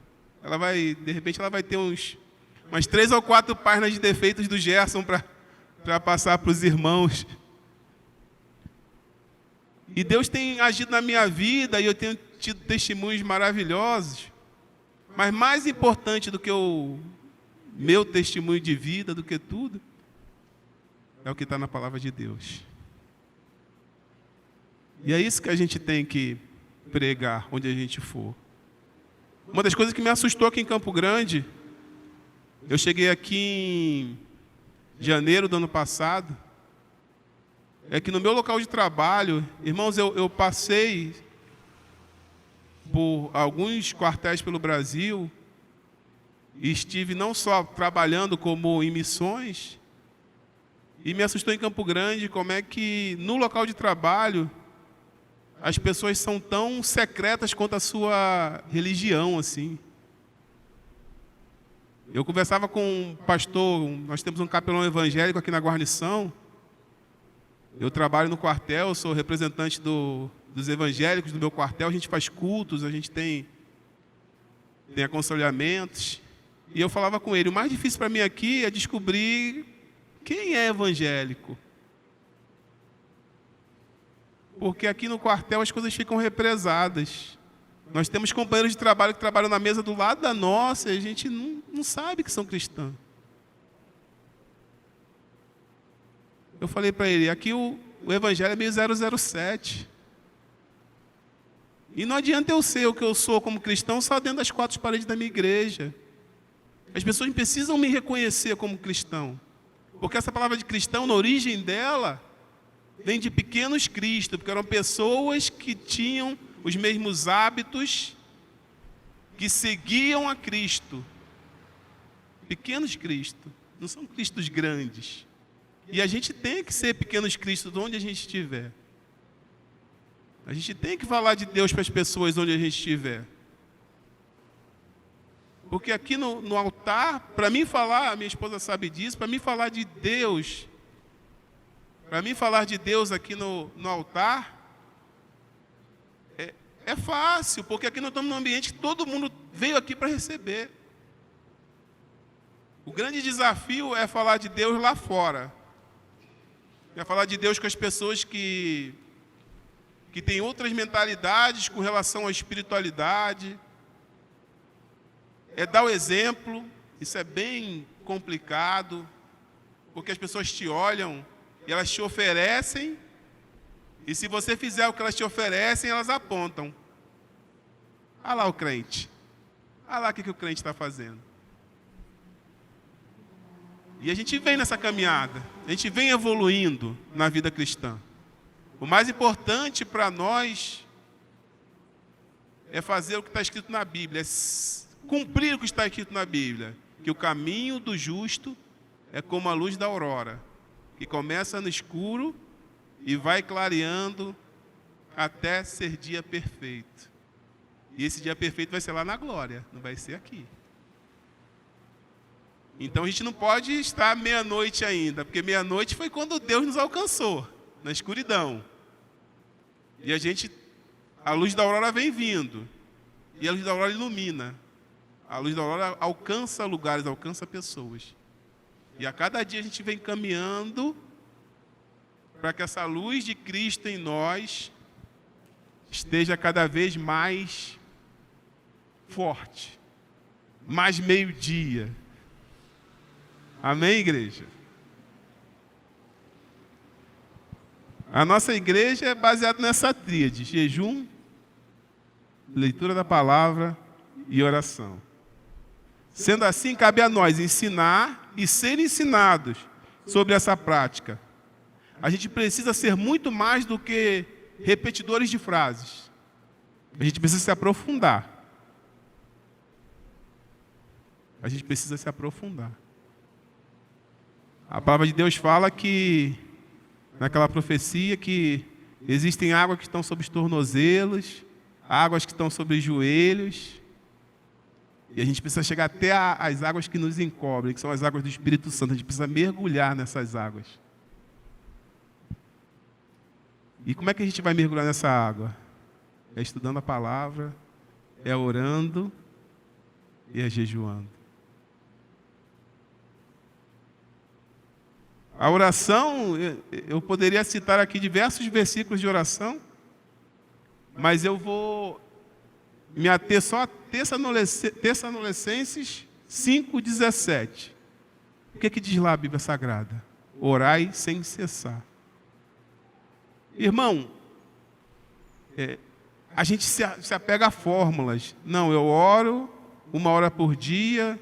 De repente, ela vai ter umas 3 ou 4 páginas de defeitos do Gerson para passar para os irmãos. E Deus tem agido na minha vida e eu tenho tido testemunhos maravilhosos. Mas mais importante do que o meu testemunho de vida, do que tudo, é o que está na palavra de Deus. E é isso que a gente tem que pregar onde a gente for. Uma das coisas que me assustou aqui em Campo Grande, eu cheguei aqui em janeiro do ano passado, é que no meu local de trabalho, irmãos, eu passei por alguns quartéis pelo Brasil e estive não só trabalhando como em missões, e me assustou em Campo Grande como é que no local de trabalho as pessoas são tão secretas quanto a sua religião, assim. Eu conversava com um pastor, nós temos um capelão evangélico aqui na guarnição. Eu trabalho no quartel, sou representante dos evangélicos do meu quartel. A gente faz cultos, a gente tem aconselhamentos. E eu falava com ele, o mais difícil para mim aqui é descobrir quem é evangélico. Porque aqui no quartel as coisas ficam represadas. Nós temos companheiros de trabalho que trabalham na mesa do lado da nossa e a gente não sabe que são cristãos. Eu falei para ele, aqui o evangelho é meio 007. E não adianta eu ser o que eu sou como cristão só dentro das 4 paredes da minha igreja. As pessoas precisam me reconhecer como cristão. Porque essa palavra de cristão, na origem dela, vem de pequenos cristos, porque eram pessoas que tinham os mesmos hábitos, que seguiam a Cristo. Pequenos cristos, não são cristos grandes. E a gente tem que ser pequenos cristos onde a gente estiver. A gente tem que falar de Deus para as pessoas onde a gente estiver. Porque aqui no altar, para mim falar, a minha esposa sabe disso, para mim falar de Deus, aqui no altar, é fácil, porque aqui nós estamos num ambiente que todo mundo veio aqui para receber. O grande desafio é falar de Deus lá fora. É falar de Deus com as pessoas que têm outras mentalidades com relação à espiritualidade. É dar o exemplo, isso é bem complicado, porque as pessoas te olham e elas te oferecem E se você fizer o que elas te oferecem, elas apontam. Olha lá o crente. Olha lá o que o crente está fazendo. E a gente vem nessa caminhada. A gente vem evoluindo na vida cristã. O mais importante para nós é fazer o que está escrito na Bíblia. É cumprir o que está escrito na Bíblia. Que o caminho do justo é como a luz da aurora, que começa no escuro e vai clareando até ser dia perfeito. E esse dia perfeito vai ser lá na glória, não vai ser aqui. Então a gente não pode estar meia-noite ainda, porque meia-noite foi quando Deus nos alcançou, na escuridão. E a luz da aurora vem vindo, e a luz da aurora ilumina. A luz da aurora alcança lugares, alcança pessoas. E a cada dia a gente vem caminhando para que essa luz de Cristo em nós esteja cada vez mais forte, mais meio-dia. Amém, igreja? A nossa igreja é baseada nessa tríade: jejum, leitura da palavra e oração. Sendo assim, cabe a nós ensinar e ser ensinados sobre essa prática. A gente precisa ser muito mais do que repetidores de frases. A gente precisa se aprofundar. A gente precisa se aprofundar. A palavra de Deus fala que, naquela profecia, que existem águas que estão sobre os tornozelos, águas que estão sobre os joelhos. E a gente precisa chegar até as águas que nos encobrem, que são as águas do Espírito Santo. A gente precisa mergulhar nessas águas. E como é que a gente vai mergulhar nessa água? É estudando a palavra, é orando e é jejuando. A oração, eu poderia citar aqui diversos versículos de oração, mas eu vou me ater só a Tessalonicenses 5,17. O que diz lá a Bíblia Sagrada? Orai sem cessar. Irmão, a gente se apega a fórmulas. Não, eu oro 1 hora por dia,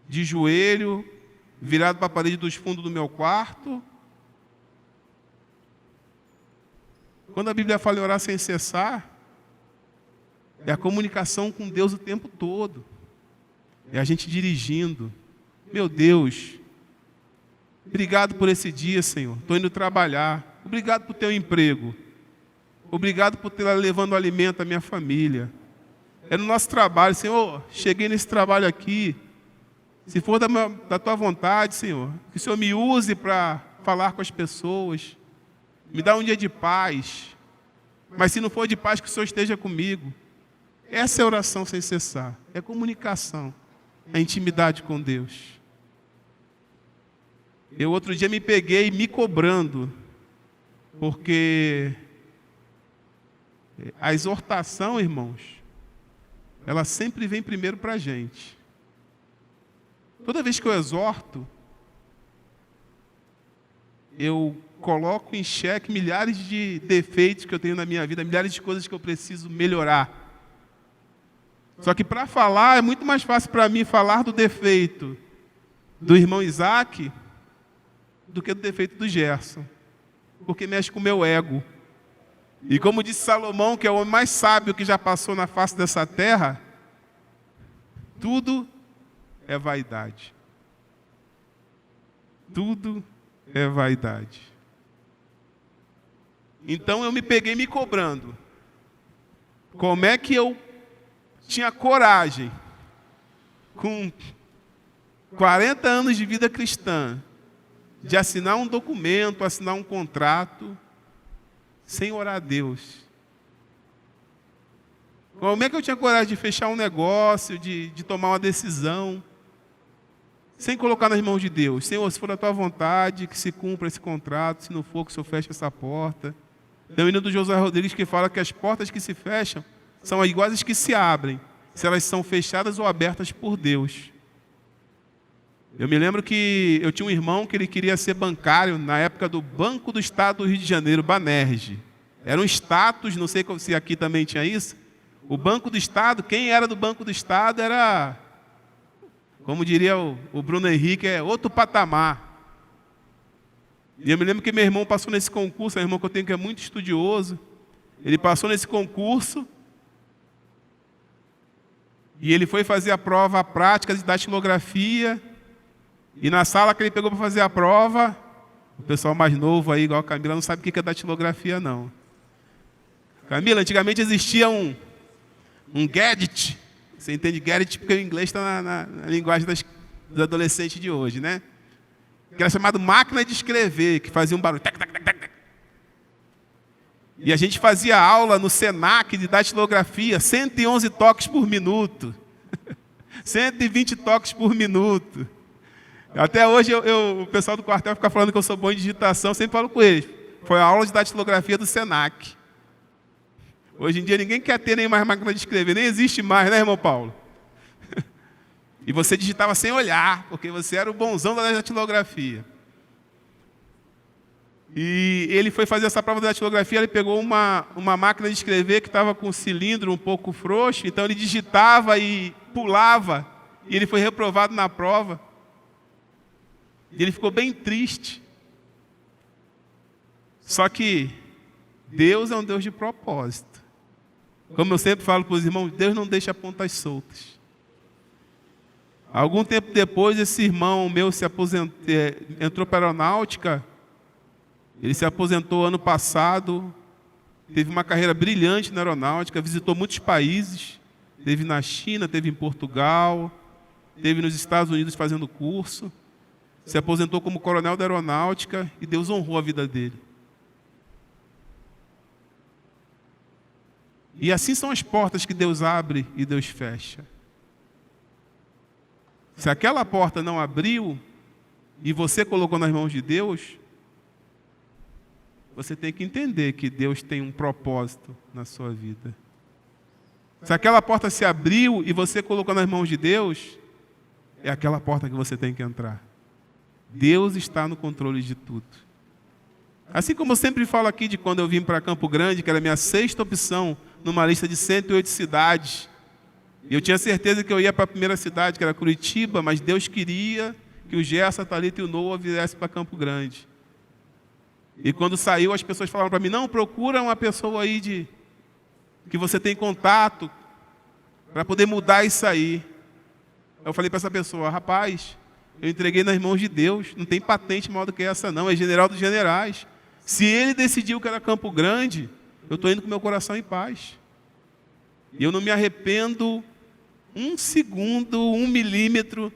de joelho, virado para a parede dos fundos do meu quarto. Quando a Bíblia fala em orar sem cessar, é a comunicação com Deus o tempo todo. É a gente dirigindo. Meu Deus, obrigado por esse dia, Senhor. Estou indo trabalhar. Obrigado por teu emprego. Obrigado por ter levando alimento à minha família. É no nosso trabalho, Senhor. Cheguei nesse trabalho aqui. Se for da tua vontade, Senhor, que o Senhor me use para falar com as pessoas. Me dá um dia de paz. Mas se não for de paz, que o Senhor esteja comigo. Essa é a oração sem cessar. É comunicação. É intimidade com Deus. Eu outro dia me peguei me cobrando. Porque a exortação, irmãos, ela sempre vem primeiro para a gente. Toda vez que eu exorto, eu coloco em xeque milhares de defeitos que eu tenho na minha vida, milhares de coisas que eu preciso melhorar. Só que para falar, é muito mais fácil para mim falar do defeito do irmão Isaac do que do defeito do Gerson. Porque mexe com o meu ego. E como disse Salomão, que é o homem mais sábio que já passou na face dessa terra, tudo é vaidade. Tudo é vaidade. Então eu me peguei me cobrando. Como é que eu tinha coragem, com 40 anos de vida cristã, de assinar um documento, assinar um contrato, sem orar a Deus? Como é que eu tinha coragem de fechar um negócio, de tomar uma decisão, sem colocar nas mãos de Deus? Senhor, se for a tua vontade, que se cumpra esse contrato, se não for, que o Senhor feche essa porta. Tem o hino do Josué Rodrigues que fala que as portas que se fecham são iguais às que se abrem, se elas são fechadas ou abertas por Deus. Eu me lembro que eu tinha um irmão que ele queria ser bancário na época do Banco do Estado do Rio de Janeiro, Banerj. Era um status, não sei se aqui também tinha isso. O Banco do Estado, quem era do Banco do Estado era, como diria o Bruno Henrique, é outro patamar. E eu me lembro que meu irmão passou nesse concurso, meu irmão que eu tenho que é muito estudioso. Ele passou nesse concurso e ele foi fazer a prova prática de datilografia. E na sala que ele pegou para fazer a prova, o pessoal mais novo aí, igual a Camila, não sabe o que é datilografia, não. Camila, antigamente existia um gadget. Você entende gadget porque o inglês está na linguagem dos adolescentes de hoje, né? Que era chamado máquina de escrever, que fazia um barulho. Tac, tac, tac, tac. E a gente fazia aula no Senac de datilografia, 111 toques por minuto. 120 toques por minuto. Até hoje o pessoal do quartel fica falando que eu sou bom em digitação, sempre falo com eles. Foi a aula de datilografia do Senac. Hoje em dia ninguém quer ter nem mais máquina de escrever, nem existe mais, né, irmão Paulo? E você digitava sem olhar, porque você era o bonzão da datilografia. E ele foi fazer essa prova da datilografia, ele pegou uma máquina de escrever que estava com um cilindro um pouco frouxo, então ele digitava e pulava, e ele foi reprovado na prova. E ele ficou bem triste. Só que Deus é um Deus de propósito. Como eu sempre falo para os irmãos, Deus não deixa pontas soltas. Algum tempo depois, esse irmão meu entrou para a aeronáutica. Ele se aposentou ano passado, teve uma carreira brilhante na aeronáutica, visitou muitos países, teve na China, teve em Portugal, teve nos Estados Unidos fazendo curso, se aposentou como coronel da aeronáutica e Deus honrou a vida dele. E assim são as portas que Deus abre e Deus fecha. Se aquela porta não abriu e você colocou nas mãos de Deus, você tem que entender que Deus tem um propósito na sua vida. Se aquela porta se abriu e você colocou nas mãos de Deus, é aquela porta que você tem que entrar. Deus está no controle de tudo. Assim como eu sempre falo aqui de quando eu vim para Campo Grande, que era a minha 6ª opção numa lista de 108 cidades. E eu tinha certeza que eu ia para a primeira cidade, que era Curitiba, mas Deus queria que o Gerson, a Thalita e o Noah viessem para Campo Grande. E quando saiu, as pessoas falaram para mim, não, procura uma pessoa aí que você tem contato para poder mudar isso aí. Eu falei para essa pessoa, rapaz, eu entreguei nas mãos de Deus, não tem patente maior do que essa não, é general dos generais. Se ele decidiu que era Campo Grande, eu estou indo com meu coração em paz. E eu não me arrependo 1 segundo, 1 milímetro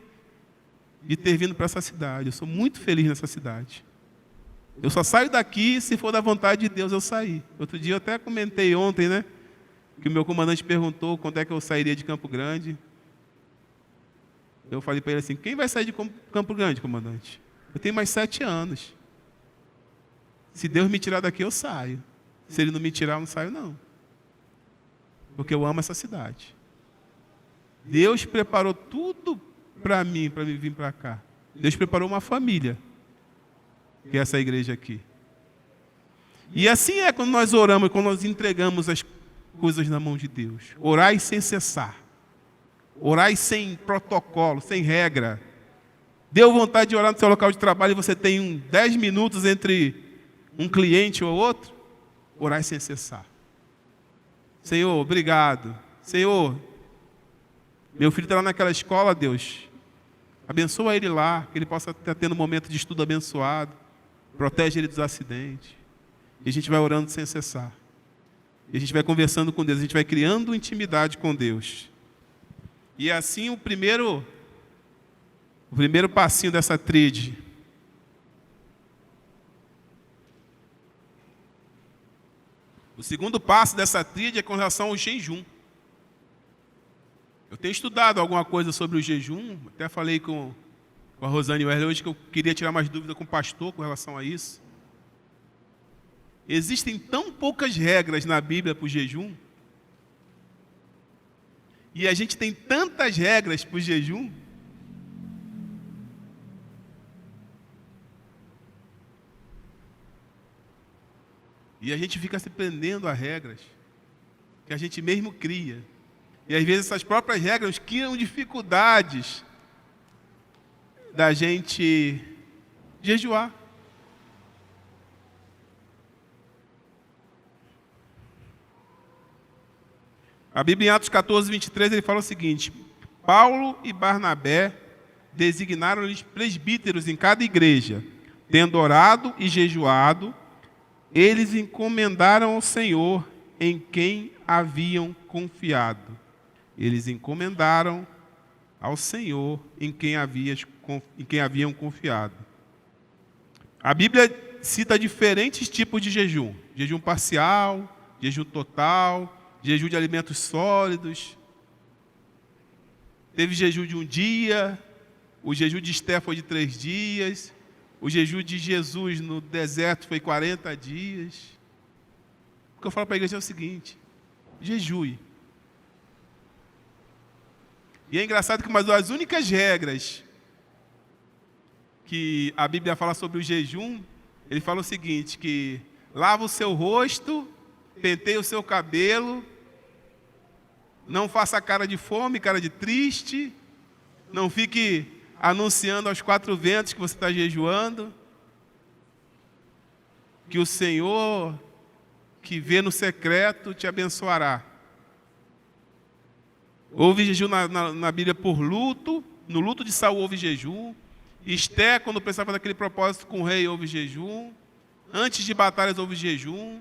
de ter vindo para essa cidade. Eu sou muito feliz nessa cidade. Eu só saio daqui se for da vontade de Deus eu sair. Outro dia eu até comentei ontem, né? Que o meu comandante perguntou quando é que eu sairia de Campo Grande. Eu falei para ele assim, quem vai sair de Campo Grande, comandante? Eu tenho mais 7 anos. Se Deus me tirar daqui, eu saio. Se Ele não me tirar, eu não saio, não. Porque eu amo essa cidade. Deus preparou tudo para mim vir para cá. Deus preparou uma família, que é essa igreja aqui. E assim é quando nós oramos, quando nós entregamos as coisas na mão de Deus. Orai sem cessar. Orai sem protocolo, sem regra. Deu vontade de orar no seu local de trabalho e você tem 10 minutos entre um cliente ou outro? Orai sem cessar. Senhor, obrigado. Senhor, meu filho está lá naquela escola, Deus. Abençoa ele lá, que ele possa estar tendo um momento de estudo abençoado. Protege ele dos acidentes. E a gente vai orando sem cessar. E a gente vai conversando com Deus, a gente vai criando intimidade com Deus. E assim o primeiro passinho dessa tríade. O segundo passo dessa tríade é com relação ao jejum. Eu tenho estudado alguma coisa sobre o jejum, até falei com a Rosane Werler hoje que eu queria tirar mais dúvida com o pastor com relação a isso. Existem tão poucas regras na Bíblia para o jejum, e a gente tem tantas regras para o jejum. E a gente fica se prendendo a regras que a gente mesmo cria. E às vezes essas próprias regras criam dificuldades da gente jejuar. A Bíblia em Atos 14, 23, ele fala o seguinte: Paulo e Barnabé designaram-lhes presbíteros em cada igreja. Tendo orado e jejuado, eles encomendaram ao Senhor em quem haviam confiado. Eles encomendaram ao Senhor em quem haviam confiado. A Bíblia cita diferentes tipos de jejum. Jejum parcial, jejum total, jejum de alimentos sólidos. Teve jejum de um dia, o jejum de Esté foi de 3 dias, o jejum de Jesus no deserto foi 40 dias. O que eu falo para a igreja é o seguinte: jejue. E é engraçado que uma das únicas regras que a Bíblia fala sobre o jejum, ele fala o seguinte, que lava o seu rosto, penteie o seu cabelo, não faça cara de fome, cara de triste, não fique anunciando aos 4 ventos que você está jejuando, que o Senhor, que vê no secreto, te abençoará. Houve jejum na Bíblia por luto, no luto de Saul houve jejum, Esté, quando pensava naquele propósito com o rei, houve jejum, antes de batalhas houve jejum,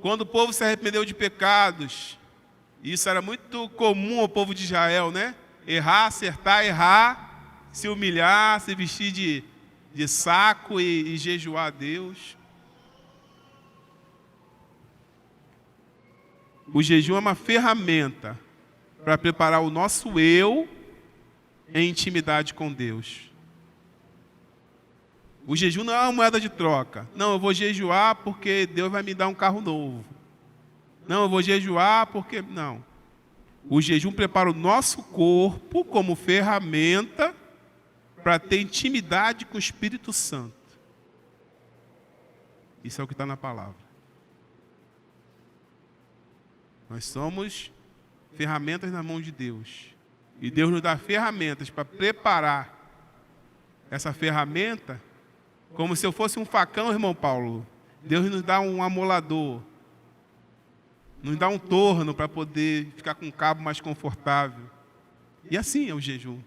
quando o povo se arrependeu de pecados, isso era muito comum ao povo de Israel, né? Errar, acertar, errar, se humilhar, se vestir de saco e jejuar a Deus. O jejum é uma ferramenta para preparar o nosso eu em intimidade com Deus. O jejum não é uma moeda de troca. Não, eu vou jejuar porque Deus vai me dar um carro novo. Não, eu vou jejuar porque... Não. O jejum prepara o nosso corpo como ferramenta para ter intimidade com o Espírito Santo. Isso é o que está na palavra. Nós somos ferramentas na mão de Deus. E Deus nos dá ferramentas para preparar essa ferramenta, como se eu fosse um facão, irmão Paulo. Deus nos dá um amolador, nos dá um torno para poder ficar com um cabo mais confortável. E assim é o jejum.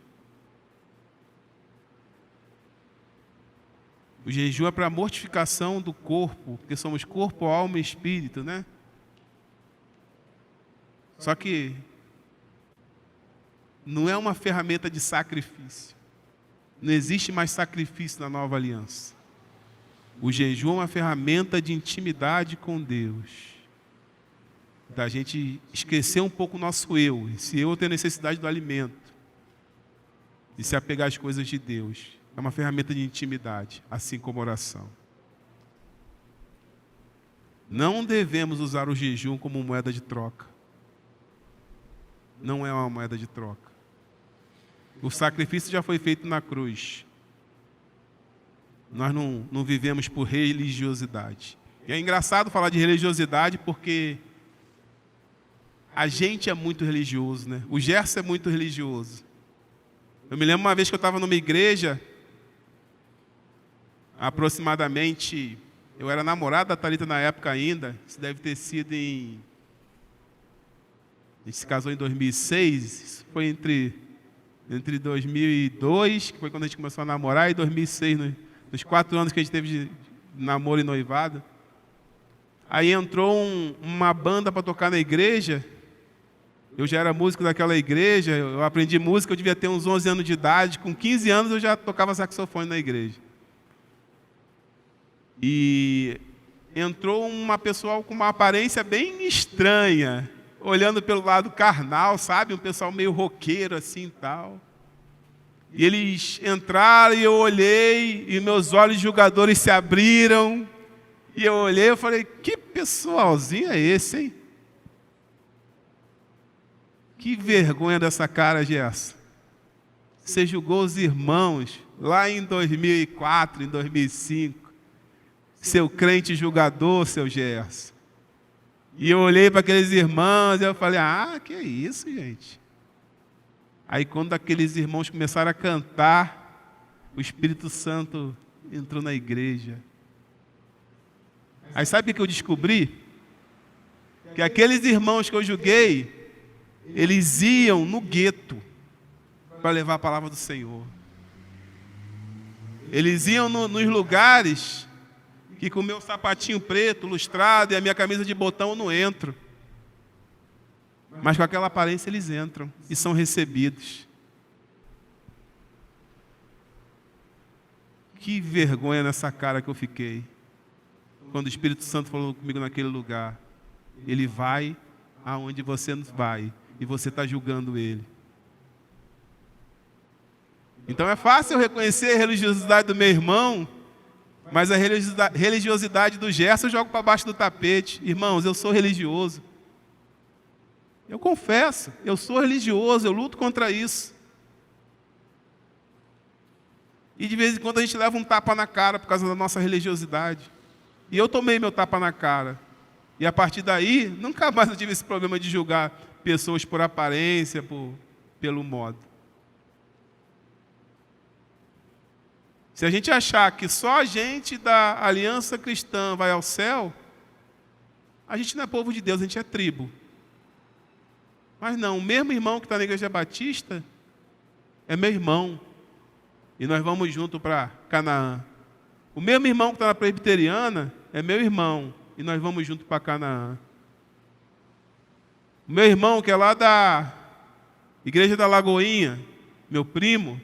O jejum é para a mortificação do corpo, porque somos corpo, alma e espírito, né? Só que não é uma ferramenta de sacrifício. Não existe mais sacrifício na nova aliança. O jejum é uma ferramenta de intimidade com Deus. Da gente esquecer um pouco o nosso eu. Esse eu tem necessidade do alimento. De se apegar às coisas de Deus. É uma ferramenta de intimidade, assim como a oração. Não devemos usar o jejum como moeda de troca. Não é uma moeda de troca. O sacrifício já foi feito na cruz. Nós não vivemos por religiosidade. E é engraçado falar de religiosidade porque a gente é muito religioso, né? O Gerson é muito religioso. Eu me lembro uma vez que eu estava numa igreja, aproximadamente, eu era namorado da Thalita na época ainda, isso deve ter sido a gente se casou em 2006, isso foi entre 2002, que foi quando a gente começou a namorar, e 2006, nos 4 anos que a gente teve de namoro e noivado. Aí entrou uma banda para tocar na igreja. Eu já era músico daquela igreja, eu aprendi música, eu devia ter uns 11 anos de idade. Com 15 anos eu já tocava saxofone na igreja. E entrou uma pessoa com uma aparência bem estranha, olhando pelo lado carnal, sabe? Um pessoal meio roqueiro assim e tal. E eles entraram e eu olhei, e meus olhos julgadores se abriram. E eu olhei e falei, que pessoalzinho é esse, hein? Que vergonha dessa cara, Gerson. Você julgou os irmãos lá em 2004, em 2005. seu crente julgador, seu Gerson. E eu olhei para aqueles irmãos e eu falei, que isso, gente? Aí quando aqueles irmãos começaram a cantar, o Espírito Santo entrou na igreja. Aí sabe o que eu descobri? Que aqueles irmãos que eu julguei, eles iam no gueto para levar a palavra do Senhor. Eles iam nos lugares que com o meu sapatinho preto, lustrado e a minha camisa de botão eu não entro. Mas com aquela aparência eles entram e são recebidos. Que vergonha nessa cara que eu fiquei. Quando o Espírito Santo falou comigo naquele lugar. Ele vai aonde você não vai. E você está julgando ele. Então é fácil eu reconhecer a religiosidade do meu irmão, mas a religiosidade do Gerson eu jogo para baixo do tapete. Irmãos, eu sou religioso. Eu confesso, eu sou religioso, eu luto contra isso. E de vez em quando a gente leva um tapa na cara por causa da nossa religiosidade. E eu tomei meu tapa na cara. E a partir daí, nunca mais eu tive esse problema de julgar pessoas por aparência, pelo modo. Se a gente achar que só a gente da aliança cristã vai ao céu, a gente não é povo de Deus, a gente é tribo. Mas não, o mesmo irmão que está na igreja batista é meu irmão. E nós vamos junto para Canaã. O mesmo irmão que está na presbiteriana é meu irmão. E nós vamos junto para Canaã. O meu irmão que é lá da igreja da Lagoinha, meu primo,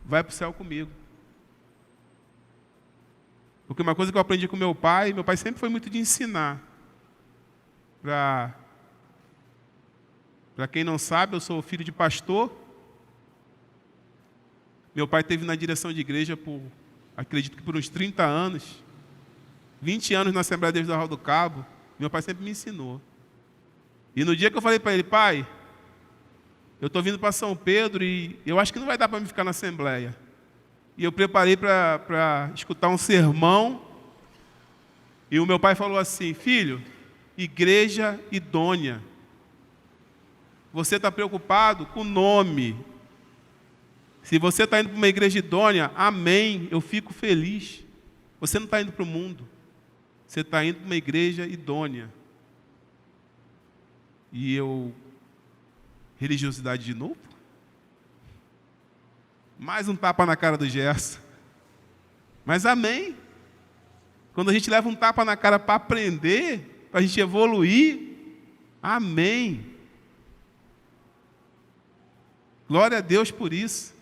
vai para o céu comigo. Porque uma coisa que eu aprendi com meu pai sempre foi muito de ensinar. Para quem não sabe, eu sou filho de pastor. Meu pai esteve na direção de igreja acredito que por uns 30 anos. 20 anos na Assembleia de Deus da Rua do Cabo. Meu pai sempre me ensinou. E no dia que eu falei para ele, pai, eu estou vindo para São Pedro e eu acho que não vai dar para me ficar na Assembleia. E eu preparei para escutar um sermão. E o meu pai falou assim, filho, igreja idônea. Você está preocupado com o nome. Se você está indo para uma igreja idônea, amém, eu fico feliz. Você não está indo para o mundo. Você está indo para uma igreja idônea. E eu... religiosidade de novo? Mais um tapa na cara do Gerson. Mas amém. Quando a gente leva um tapa na cara para aprender, para a gente evoluir, amém. Glória a Deus por isso.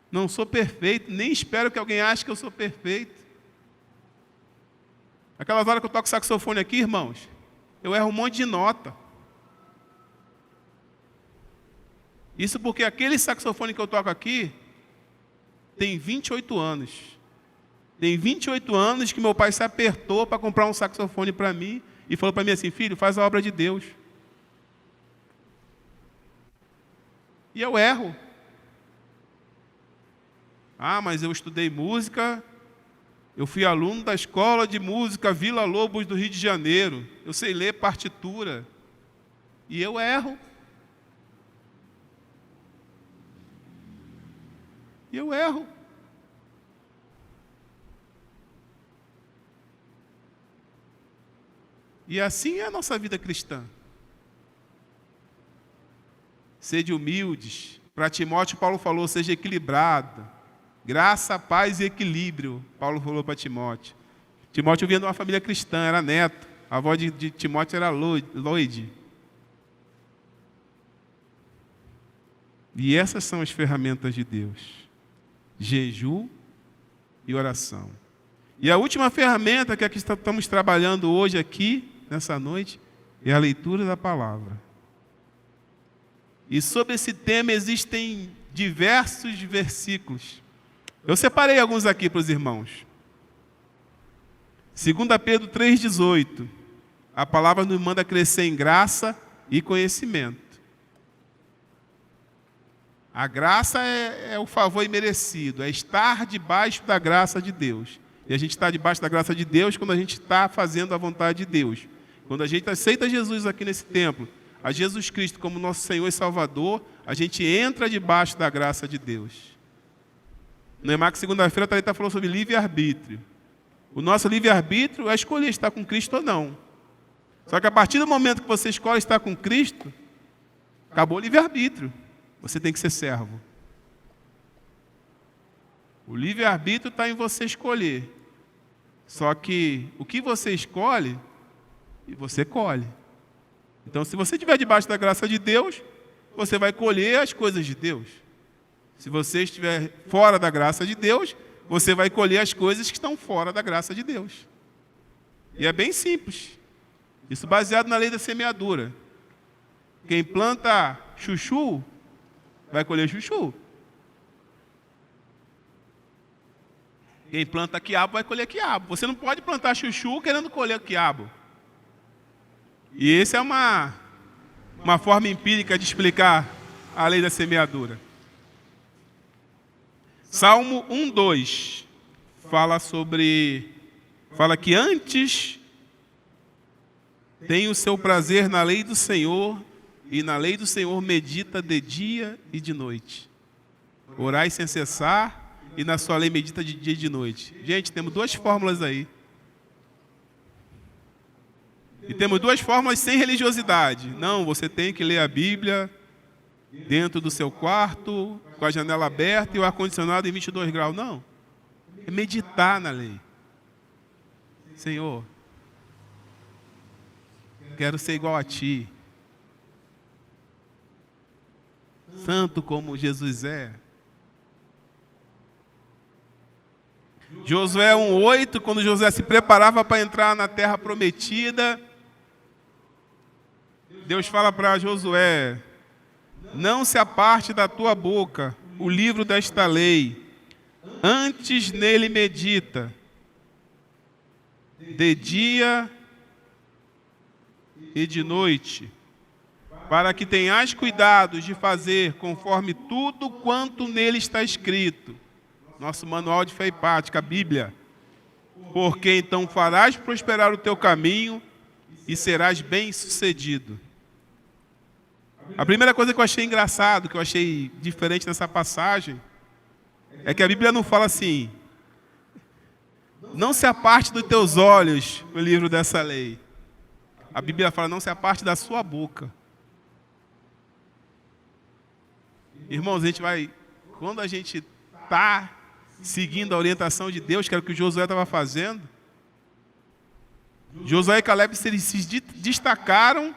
Não sou perfeito, nem espero que alguém ache que eu sou perfeito. Aquelas horas que eu toco saxofone aqui, irmãos, eu erro um monte de nota. Isso porque aquele saxofone que eu toco aqui tem 28 anos. Tem 28 anos que meu pai se apertou para comprar um saxofone para mim e falou para mim assim, filho, faz a obra de Deus. E eu erro. Mas eu estudei música, eu fui aluno da Escola de Música Vila Lobos do Rio de Janeiro. Eu sei ler partitura. E eu erro. E eu erro. E assim é a nossa vida cristã. Sede humildes. Para Timóteo, Paulo falou, seja equilibrado. Graça, paz e equilíbrio, Paulo falou para Timóteo. Timóteo vinha de uma família cristã, era neto. A avó de Timóteo era Loide. E essas são as ferramentas de Deus. Jejum e oração. E a última ferramenta que aqui estamos trabalhando hoje aqui, nessa noite, é a leitura da palavra. E sobre esse tema existem diversos versículos. Eu separei alguns aqui para os irmãos. 2 Pedro 3,18. A palavra nos manda crescer em graça e conhecimento. A graça é o favor imerecido, é estar debaixo da graça de Deus. E a gente está debaixo da graça de Deus quando a gente está fazendo a vontade de Deus. Quando a gente aceita Jesus aqui nesse templo, a Jesus Cristo como nosso Senhor e Salvador, a gente entra debaixo da graça de Deus. No EMAC, segunda-feira, a Thalita falou sobre livre-arbítrio. O nosso livre-arbítrio é escolher estar com Cristo ou não. Só que a partir do momento que você escolhe estar com Cristo, acabou o livre-arbítrio. Você tem que ser servo. O livre-arbítrio está em você escolher. Só que o que você escolhe, você colhe. Então, se você estiver debaixo da graça de Deus, você vai colher as coisas de Deus. Se você estiver fora da graça de Deus, você vai colher as coisas que estão fora da graça de Deus. E é bem simples. Isso baseado na lei da semeadura. Quem planta chuchu, vai colher chuchu. Quem planta quiabo, vai colher quiabo. Você não pode plantar chuchu querendo colher quiabo. E essa é uma forma empírica de explicar a lei da semeadura. Salmo 1:2 fala que antes tem o seu prazer na lei do Senhor, e na lei do Senhor medita de dia e de noite. Orai sem cessar, e na sua lei medita de dia e de noite. Gente, temos duas fórmulas aí. E temos duas fórmulas sem religiosidade. Não, você tem que ler a Bíblia dentro do seu quarto, com a janela aberta e o ar-condicionado em 22 graus. Não. É meditar na lei. Senhor, quero ser igual a Ti. Santo como Jesus é. Josué 1:8, quando Josué se preparava para entrar na terra prometida, Deus fala para Josué: não se aparte da tua boca o livro desta lei, antes nele medita, de dia e de noite, para que tenhas cuidado de fazer conforme tudo quanto nele está escrito. Nosso manual de fé e prática, a Bíblia. Porque então farás prosperar o teu caminho e serás bem-sucedido. A primeira coisa que eu achei engraçado, que eu achei diferente nessa passagem, é que a Bíblia não fala assim: não se aparte dos teus olhos o livro dessa lei. A Bíblia fala: não se aparte da sua boca. Irmãos, quando a gente está seguindo a orientação de Deus, que era o que Josué estava fazendo, Josué e Caleb se destacaram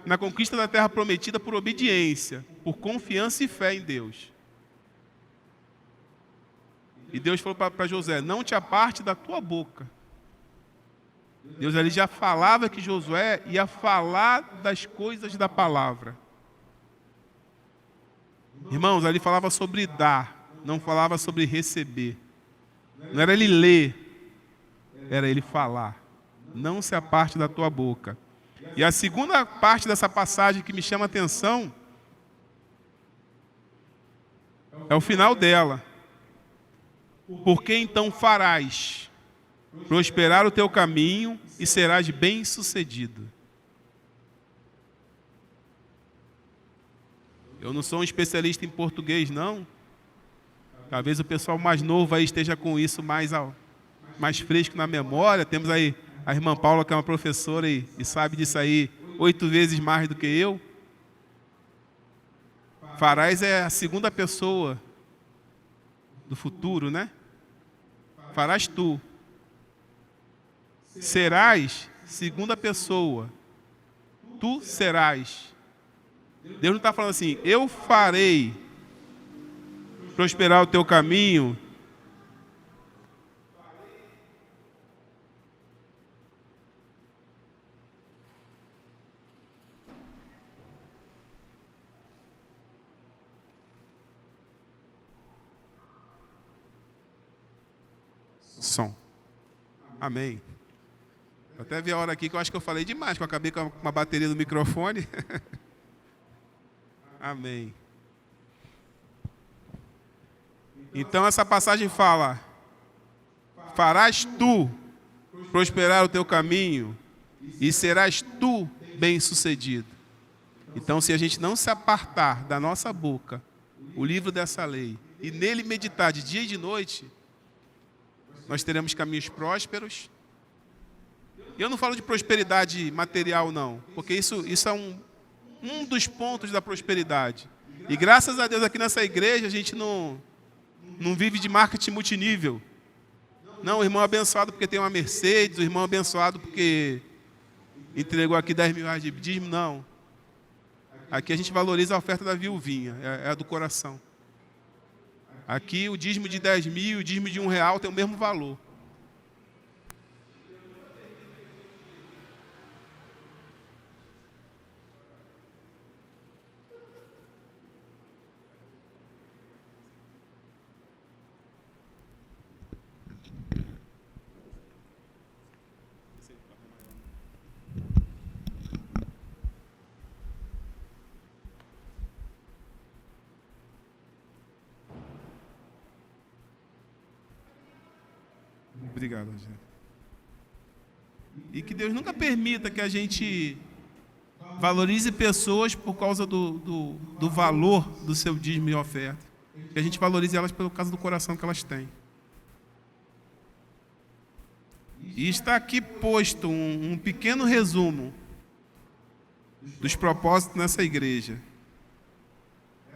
na conquista da terra prometida por obediência, por confiança e fé em Deus. E Deus falou para Josué: não te aparte da tua boca. Deus ali já falava que Josué ia falar das coisas da palavra. Irmãos, ali falava sobre dar, não falava sobre receber. Não era ele ler, era ele falar. Não se aparte da tua boca. E a segunda parte dessa passagem que me chama a atenção é o final dela. Porque então farás prosperar o teu caminho e serás bem-sucedido. Eu não sou um especialista em português, não. Talvez o pessoal mais novo aí esteja com isso mais fresco na memória. Temos aí a irmã Paula, que é uma professora e sabe disso aí 8 vezes mais do que eu. Farás é a segunda pessoa do futuro, né? Farás tu. Serás, segunda pessoa. Tu serás. Deus não está falando assim: eu farei prosperar o teu caminho. Som. Amém. Eu até vi a hora aqui que eu acho que eu falei demais, que eu acabei com uma bateria do microfone. Amém. Então essa passagem fala: farás tu prosperar o teu caminho e serás tu bem-sucedido. Então, se a gente não se apartar da nossa boca o livro dessa lei e nele meditar de dia e de noite, nós teremos caminhos prósperos. Eu não falo de prosperidade material, não, porque isso é um dos pontos da prosperidade. E graças a Deus aqui nessa igreja a gente não vive de marketing multinível. Não, o irmão é abençoado porque tem uma Mercedes, o irmão é abençoado porque entregou aqui 10 mil reais de dízimo, não. Aqui a gente valoriza a oferta da viuvinha, é a do coração. Aqui o dízimo de 10 mil, o dízimo de R$1 tem o mesmo valor. Obrigado, Rogério. E que Deus nunca permita que a gente valorize pessoas por causa do valor do seu dízimo e oferta. Que a gente valorize elas pelo causa do coração que elas têm. E está aqui posto um pequeno resumo dos propósitos nessa igreja.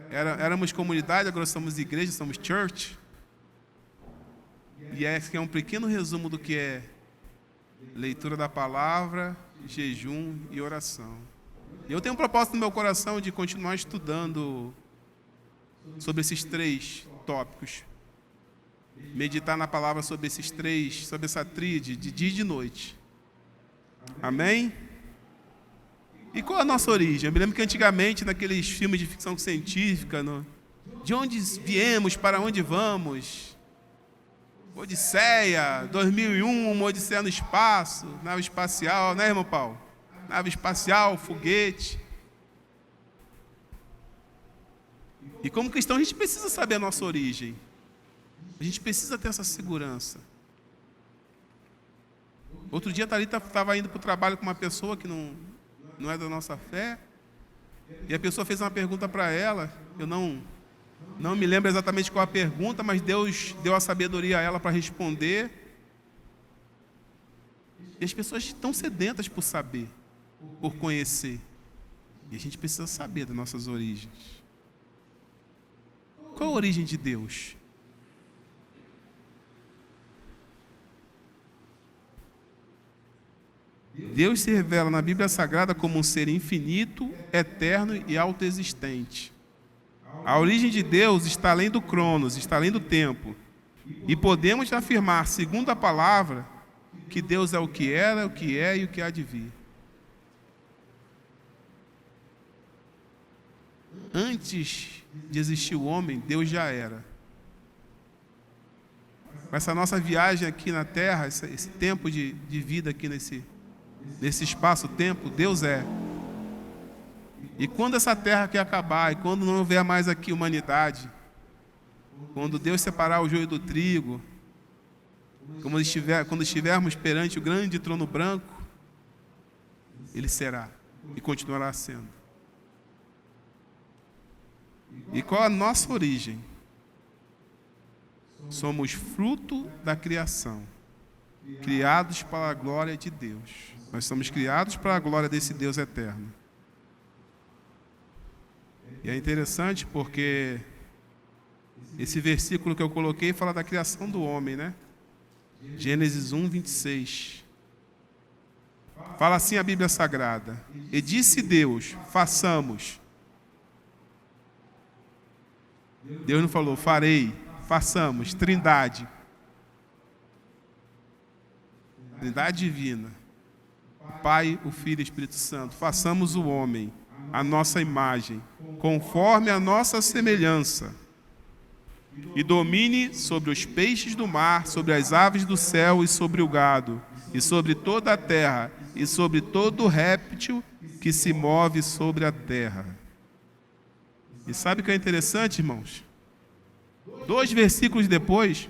Éramos comunidade, agora somos igreja, somos church. E esse é um pequeno resumo do que é leitura da palavra, jejum e oração. Eu tenho um propósito no meu coração de continuar estudando sobre esses 3 tópicos. Meditar na palavra sobre esses 3, sobre essa tríade, de dia e de noite. Amém? E qual é a nossa origem? Eu me lembro que antigamente, naqueles filmes de ficção científica, de onde viemos, para onde vamos... Odisseia, 2001, uma Odisseia no espaço, nave espacial, né, irmão Paulo? Nave espacial, foguete. E como cristão, a gente precisa saber a nossa origem. A gente precisa ter essa segurança. Outro dia a Thalita estava indo para o trabalho com uma pessoa que não é da nossa fé. E a pessoa fez uma pergunta para ela, eu não me lembro exatamente qual a pergunta, mas Deus deu a sabedoria a ela para responder. E as pessoas estão sedentas por saber, por conhecer. E a gente precisa saber das nossas origens. Qual a origem de Deus? Deus se revela na Bíblia Sagrada como um ser infinito, eterno e autoexistente. A origem de Deus está além do cronos, está além do tempo. E podemos afirmar, segundo a palavra, que Deus é o que era, o que é e o que há de vir. Antes de existir o homem, Deus já era. Essa nossa viagem aqui na Terra, esse tempo de vida aqui nesse espaço-tempo, Deus é. E quando essa terra quer acabar, e quando não houver mais aqui humanidade, quando Deus separar o joio do trigo, quando estivermos perante o grande trono branco, Ele será e continuará sendo. E qual a nossa origem? Somos fruto da criação, criados para a glória de Deus. Nós somos criados para a glória desse Deus eterno. E é interessante porque esse versículo que eu coloquei fala da criação do homem, né? Gênesis 1, 26. Fala assim a Bíblia Sagrada: e disse Deus, façamos. Deus não falou, farei, façamos, trindade. Trindade divina. O Pai, o Filho e o Espírito Santo. Façamos o homem, a nossa imagem, conforme a nossa semelhança, e domine sobre os peixes do mar, sobre as aves do céu e sobre o gado, e sobre toda a terra, e sobre todo réptil que se move sobre a terra. E sabe o que é interessante, irmãos? 2 versículos depois,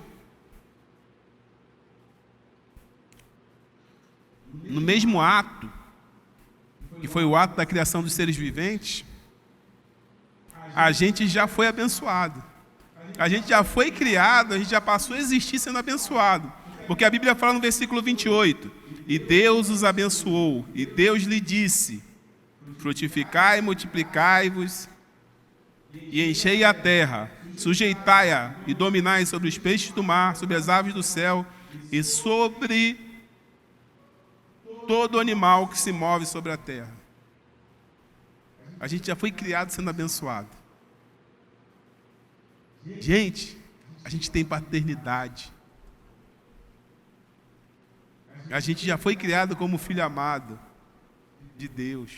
no mesmo ato, que foi o ato da criação dos seres viventes, a gente já foi abençoado. A gente já foi criado, a gente já passou a existir sendo abençoado. Porque a Bíblia fala no versículo 28, e Deus os abençoou, e Deus lhe disse, frutificai e multiplicai-vos, e enchei a terra, sujeitai-a e dominai sobre os peixes do mar, sobre as aves do céu, e sobre todo animal que se move sobre a terra. A gente já foi criado sendo abençoado. Gente, a gente tem paternidade. A gente já foi criado como filho amado de Deus.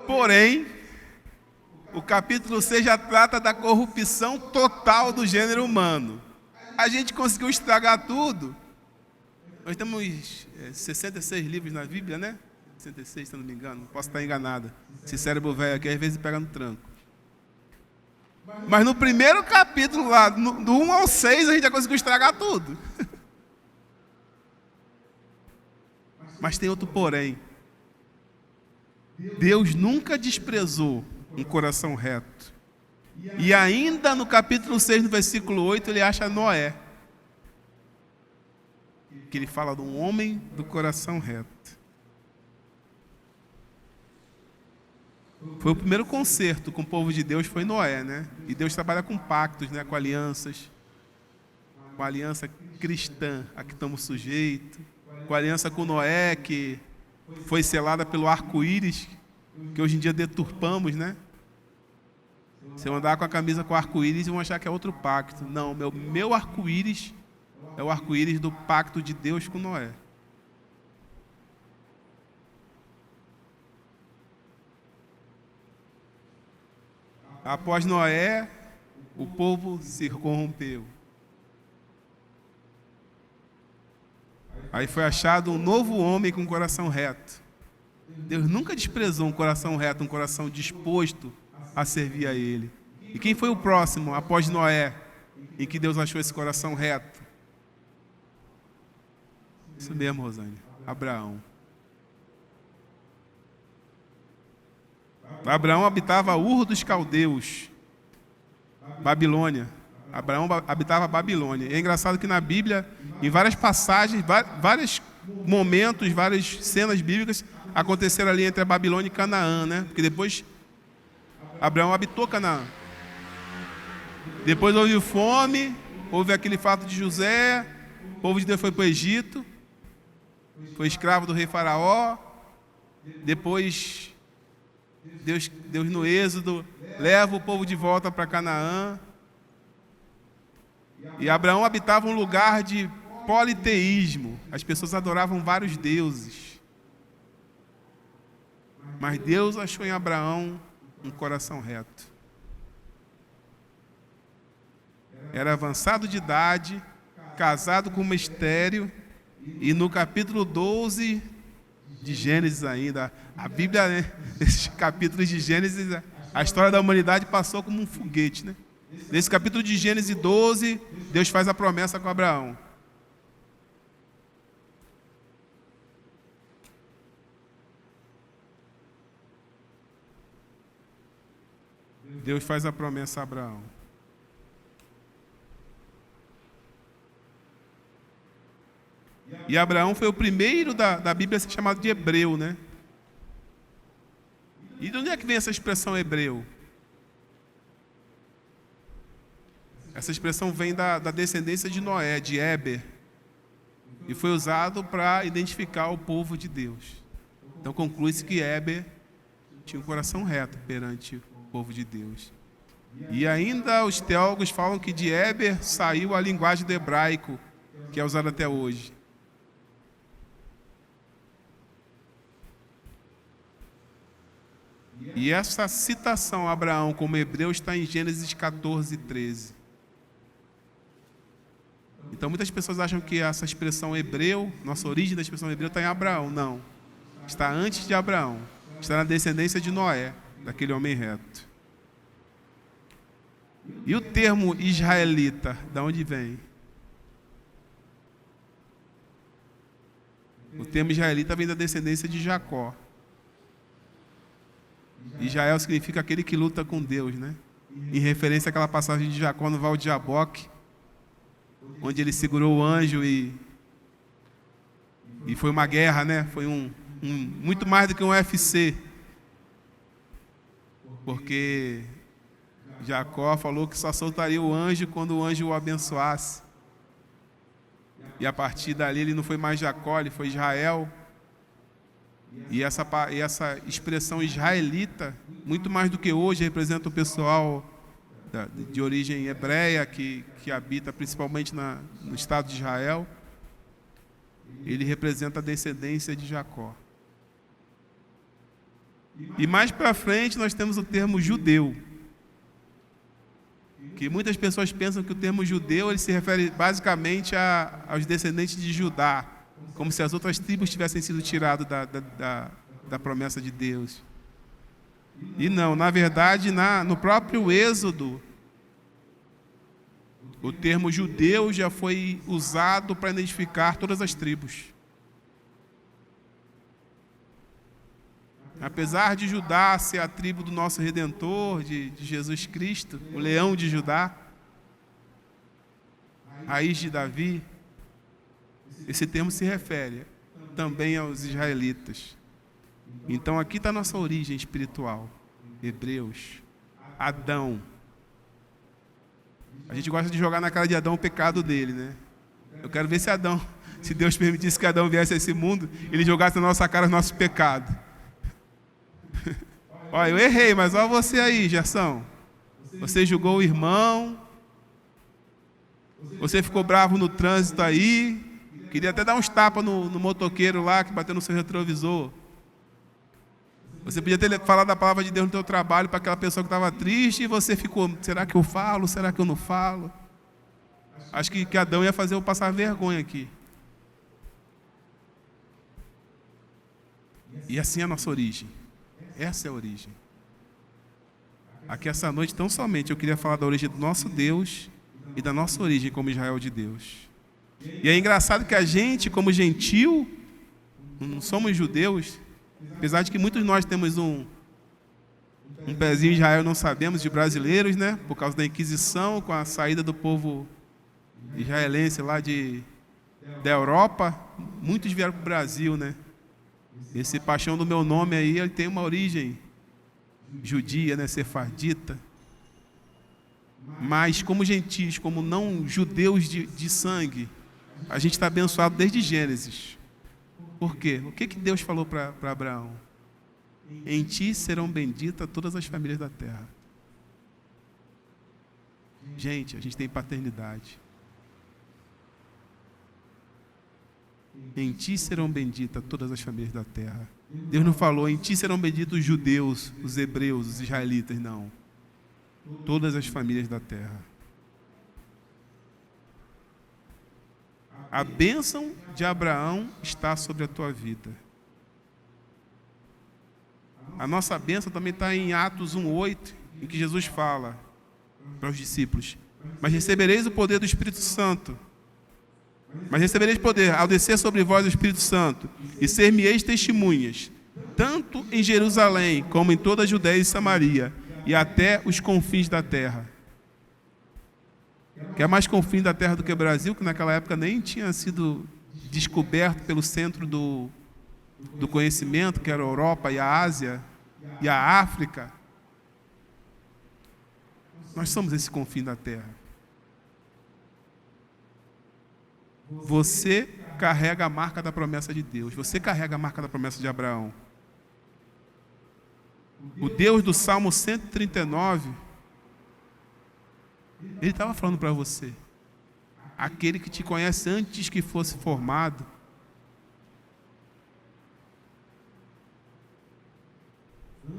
Porém, o capítulo 6 já trata da corrupção total do gênero humano. A gente conseguiu estragar tudo. Nós temos 66 livros na Bíblia, né? 66, se eu não me engano. Posso estar enganado. Esse cérebro velho aqui, às vezes, pega no tranco. Mas no primeiro capítulo, lá, do 1 ao 6, a gente já conseguiu estragar tudo. Mas tem outro porém. Deus nunca desprezou um coração reto. E ainda no capítulo 6, no versículo 8, ele acha Noé. Que ele fala de um homem do coração reto. Foi o primeiro concerto com o povo de Deus, foi Noé, né? E Deus trabalha com pactos, né? Com alianças. Com a aliança cristã, a que estamos sujeitos. Com a aliança com Noé, que foi selada pelo arco-íris, que hoje em dia deturpamos, né? Se eu andar com a camisa com arco-íris, vão achar que é outro pacto. Não, meu arco-íris é o arco-íris do pacto de Deus com Noé. Após Noé, o povo se corrompeu. Aí foi achado um novo homem com um coração reto. Deus nunca desprezou um coração reto, um coração disposto a servir a Ele. E quem foi o próximo, após Noé, em que Deus achou esse coração reto? Isso mesmo, Rosane. Abraão. Abraão habitava Ur dos Caldeus, Babilônia. Abraão habitava Babilônia. E é engraçado que na Bíblia, em várias passagens, vários momentos, várias cenas bíblicas aconteceram ali entre a Babilônia e Canaã, né? Porque depois Abraão habitou Canaã. Depois houve fome, houve aquele fato de José, o povo de Deus foi para o Egito, foi escravo do rei Faraó. Depois Deus no Êxodo leva o povo de volta para Canaã. E Abraão habitava um lugar de politeísmo. As pessoas adoravam vários deuses. Mas Deus achou em Abraão um coração reto. Era avançado de idade, casado com uma estéril, e no capítulo 12 de Gênesis ainda, a Bíblia, né, nesses capítulos de Gênesis, a história da humanidade passou como um foguete, né? Nesse capítulo de Gênesis 12, Deus faz a promessa com Abraão. Deus faz a promessa a Abraão. E Abraão foi o primeiro da Bíblia a ser chamado de hebreu, né? E de onde é que vem essa expressão hebreu? Essa expressão vem da descendência de Noé, de Éber. E foi usado para identificar o povo de Deus. Então conclui-se que Éber tinha um coração reto perante o povo de Deus. E ainda os teólogos falam que de Éber saiu a linguagem do hebraico, que é usada até hoje. E essa citação a Abraão como hebreu está em Gênesis 14, 13. Então muitas pessoas acham que essa expressão hebreu, nossa origem da expressão hebreu está em Abraão. Não. Está antes de Abraão. Está na descendência de Noé. daquele homem reto. E o termo israelita, de onde vem? O termo israelita vem da descendência de Jacó. Israel significa aquele que luta com Deus, né? Em referência àquela passagem de Jacó no Val de Jaboque, onde ele segurou o anjo e foi uma guerra, né? Foi muito mais do que um UFC. Porque Jacó falou que só soltaria o anjo quando o anjo o abençoasse. E a partir dali ele não foi mais Jacó, ele foi Israel. E essa expressão israelita, muito mais do que hoje, representa o pessoal de origem hebreia que habita principalmente no estado de Israel. Ele representa a descendência de Jacó. E mais para frente nós temos o termo judeu, que muitas pessoas pensam que o termo judeu ele se refere basicamente aos descendentes de Judá, como se as outras tribos tivessem sido tiradas da promessa de Deus. E não, na verdade, no próprio Êxodo, o termo judeu já foi usado para identificar todas as tribos. Apesar de Judá ser a tribo do nosso Redentor, de Jesus Cristo, o leão de Judá, raiz de Davi, esse termo se refere também aos israelitas. Então aqui está a nossa origem espiritual. Hebreus, Adão. A gente gosta de jogar na cara de Adão o pecado dele, né? Eu quero ver se Deus permitisse que Adão viesse a esse mundo, ele jogasse na nossa cara os nossos pecados. Olha, eu errei, mas olha você aí, Gerson. Você julgou o irmão. Você ficou bravo no trânsito aí. Queria até dar uns tapas no motoqueiro lá que bateu no seu retrovisor. Você podia ter falado a palavra de Deus no seu trabalho para aquela pessoa que estava triste e você ficou, será que eu falo? Será que eu não falo? Acho que Adão ia fazer eu passar vergonha aqui. E assim é a nossa origem. Essa é a origem. Aqui essa noite, tão somente, eu queria falar da origem do nosso Deus e da nossa origem como Israel de Deus. E é engraçado que a gente, como gentil, não somos judeus, apesar de que muitos de nós temos um pezinho em Israel, não sabemos, de brasileiros, né? Por causa da Inquisição, com a saída do povo israelense lá da Europa, muitos vieram para o Brasil, né? Esse Paixão do Meu Nome aí, ele tem uma origem judia, né? Sefardita. Mas como gentis, como não judeus de sangue, a gente está abençoado desde Gênesis. Por quê? O que Deus falou para Abraão? Em ti serão benditas todas as famílias da terra. Gente, a gente tem paternidade. Em ti serão benditas todas as famílias da terra. Deus não falou, em ti serão benditos os judeus, os hebreus, os israelitas, não. Todas as famílias da terra. A bênção de Abraão está sobre a tua vida. A nossa bênção também está em Atos 1:8, em que Jesus fala para os discípulos: mas recebereis o poder do Espírito Santo. Mas recebereis poder ao descer sobre vós o Espírito Santo, e ser-me-eis testemunhas, tanto em Jerusalém, como em toda a Judéia e Samaria, e até os confins da terra. Que é mais confins da terra do que o Brasil, que naquela época nem tinha sido descoberto pelo centro do conhecimento, que era a Europa e a Ásia e a África. Nós somos esse confim da terra. Você carrega a marca da promessa de Deus. Você carrega a marca da promessa de Abraão. O Deus do Salmo 139, ele estava falando para você. Aquele que te conhece antes que fosse formado.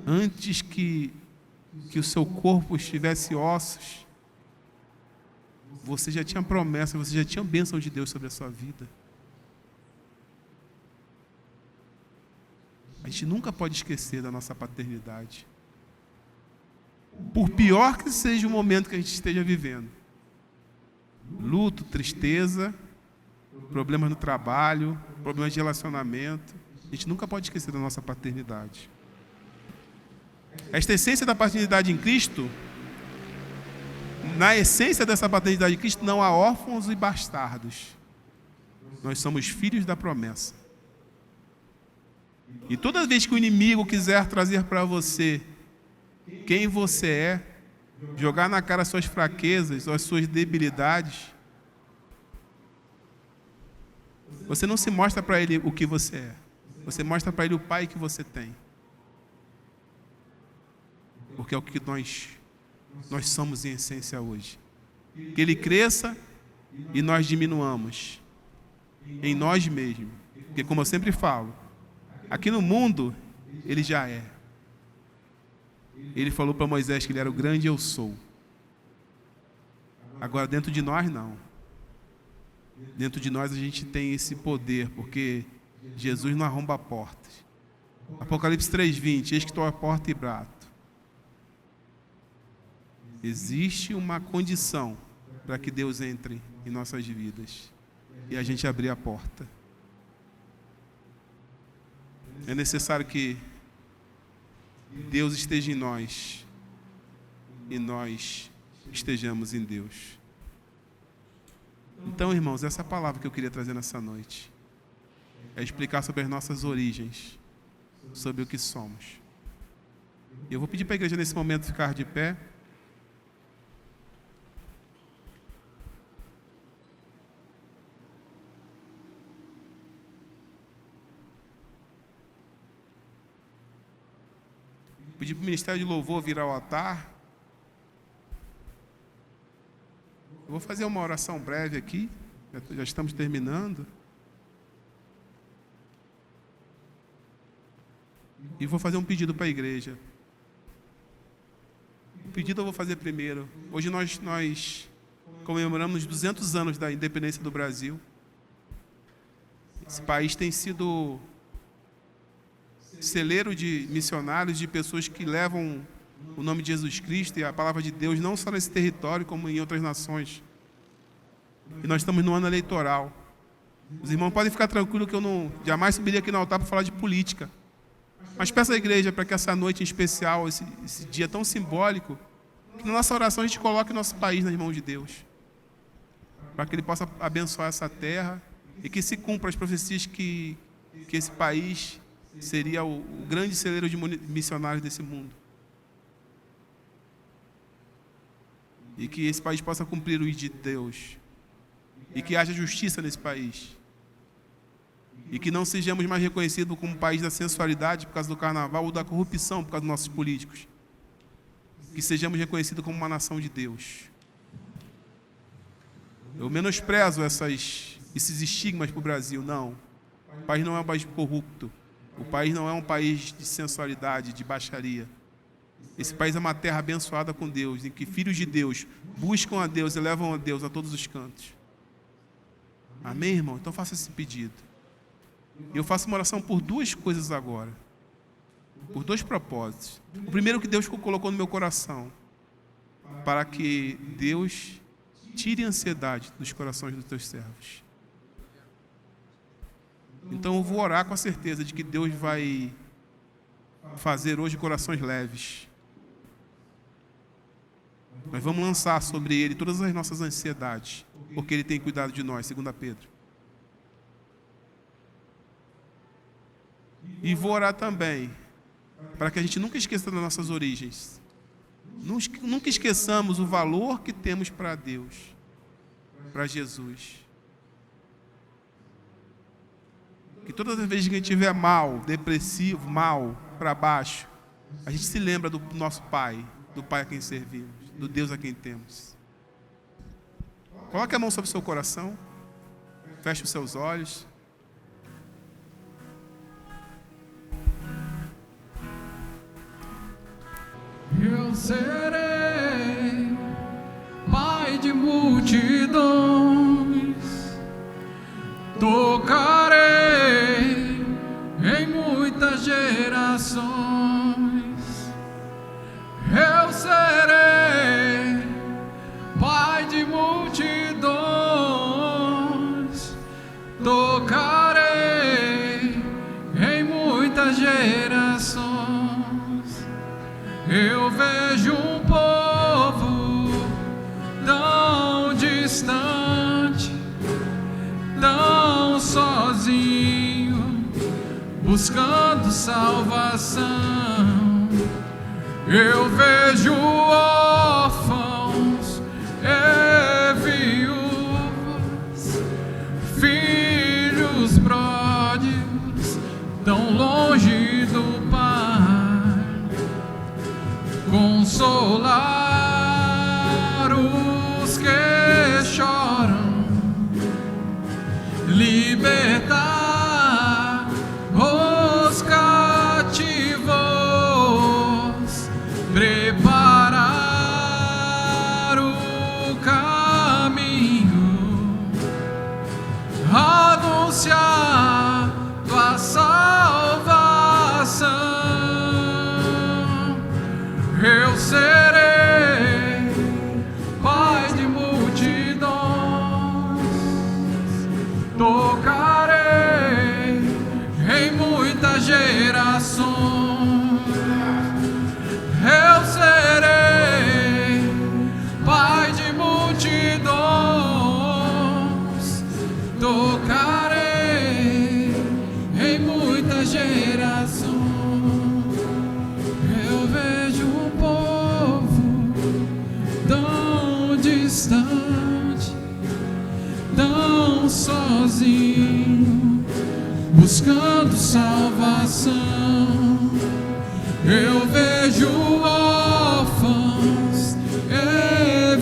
Antes que o seu corpo estivesse ossos. Você já tinha promessa, você já tinha bênção de Deus sobre a sua vida. A gente nunca pode esquecer da nossa paternidade. Por pior que seja o momento que a gente esteja vivendo. Luto, tristeza, problemas no trabalho, problemas de relacionamento. A gente nunca pode esquecer da nossa paternidade. Esta essência da paternidade em Cristo, na essência dessa paternidade em Cristo, não há órfãos e bastardos. Nós somos filhos da promessa. E toda vez que o inimigo quiser trazer para você quem você é, jogar na cara as suas fraquezas ou as suas debilidades, você não se mostra para ele o que você é. Você mostra para ele o pai que você tem. Porque é o que nós somos em essência hoje. Que ele cresça e nós diminuamos em nós mesmos. Porque, como eu sempre falo, aqui no mundo ele já é. Ele falou para Moisés que ele era o grande eu sou. Agora dentro de nós não. Dentro de nós a gente tem esse poder, porque Jesus não arromba portas. Apocalipse 3:20, eis que estou à porta e bato. Existe uma condição para que Deus entre em nossas vidas e a gente abrir a porta. É necessário que Deus esteja em nós e nós estejamos em Deus. Então, irmãos, essa é a palavra que eu queria trazer nessa noite. É explicar sobre as nossas origens, sobre o que somos. Eu vou pedir para a igreja nesse momento ficar de pé. Pedir para o Ministério de Louvor vir ao altar. Eu vou fazer uma oração breve aqui. Já estamos terminando. E vou fazer um pedido para a igreja. O pedido eu vou fazer primeiro. Hoje nós comemoramos 200 anos da independência do Brasil. Esse país tem sido celeiro de missionários, de pessoas que levam o nome de Jesus Cristo e a palavra de Deus, não só nesse território, como em outras nações. E nós estamos no ano eleitoral. Os irmãos podem ficar tranquilos que eu não jamais subiria aqui no altar para falar de política. Mas peço à igreja para que essa noite em especial, esse dia tão simbólico, que na nossa oração a gente coloque o nosso país nas mãos de Deus. Para que Ele possa abençoar essa terra e que se cumpra as profecias que esse país seria o grande celeiro de missionários desse mundo. E que esse país possa cumprir o de Deus. E que haja justiça nesse país. E que não sejamos mais reconhecidos como um país da sensualidade por causa do carnaval ou da corrupção por causa dos nossos políticos. Que sejamos reconhecidos como uma nação de Deus. Eu menosprezo esses estigmas para o Brasil, não. O país não é um país corrupto. O país não é um país de sensualidade, de baixaria. Esse país é uma terra abençoada com Deus, em que filhos de Deus buscam a Deus e levam a Deus a todos os cantos. Amém, irmão? Então faça esse pedido. Eu faço uma oração por duas coisas agora. Por dois propósitos. O primeiro que Deus colocou no meu coração. Para que Deus tire a ansiedade dos corações dos teus servos. Então eu vou orar com a certeza de que Deus vai fazer hoje corações leves. Nós vamos lançar sobre Ele todas as nossas ansiedades, porque Ele tem cuidado de nós, 2 Pedro. E vou orar também, para que a gente nunca esqueça das nossas origens. Nunca esqueçamos o valor que temos para Deus, para Jesus. Que todas as vezes que a gente estiver mal, depressivo, mal, para baixo, a gente se lembra do nosso Pai, do Pai a quem servimos, do Deus a quem temos. Coloque a mão sobre o seu coração, feche os seus olhos. Eu serei pai de multidões, tocarei em muitas gerações. Eu serei Pai de multidões, tocarei em muitas gerações. Eu vejo um povo tão distante, tão sozinho, buscando salvação. Eu vejo órfãos e viúvas, filhos pródigos, tão longe do Pai. Consolar os que choram, libertar os cativos, preparar o caminho, anunciar tua salvação. Eu serei Pai de multidões, tocarei em muitas gerações. Eu serei Pai de multidões, tocarei em muitas gerações. Eu vejo um povo tão distante, tão sozinho, buscando salvação. Eu vejo órfãos e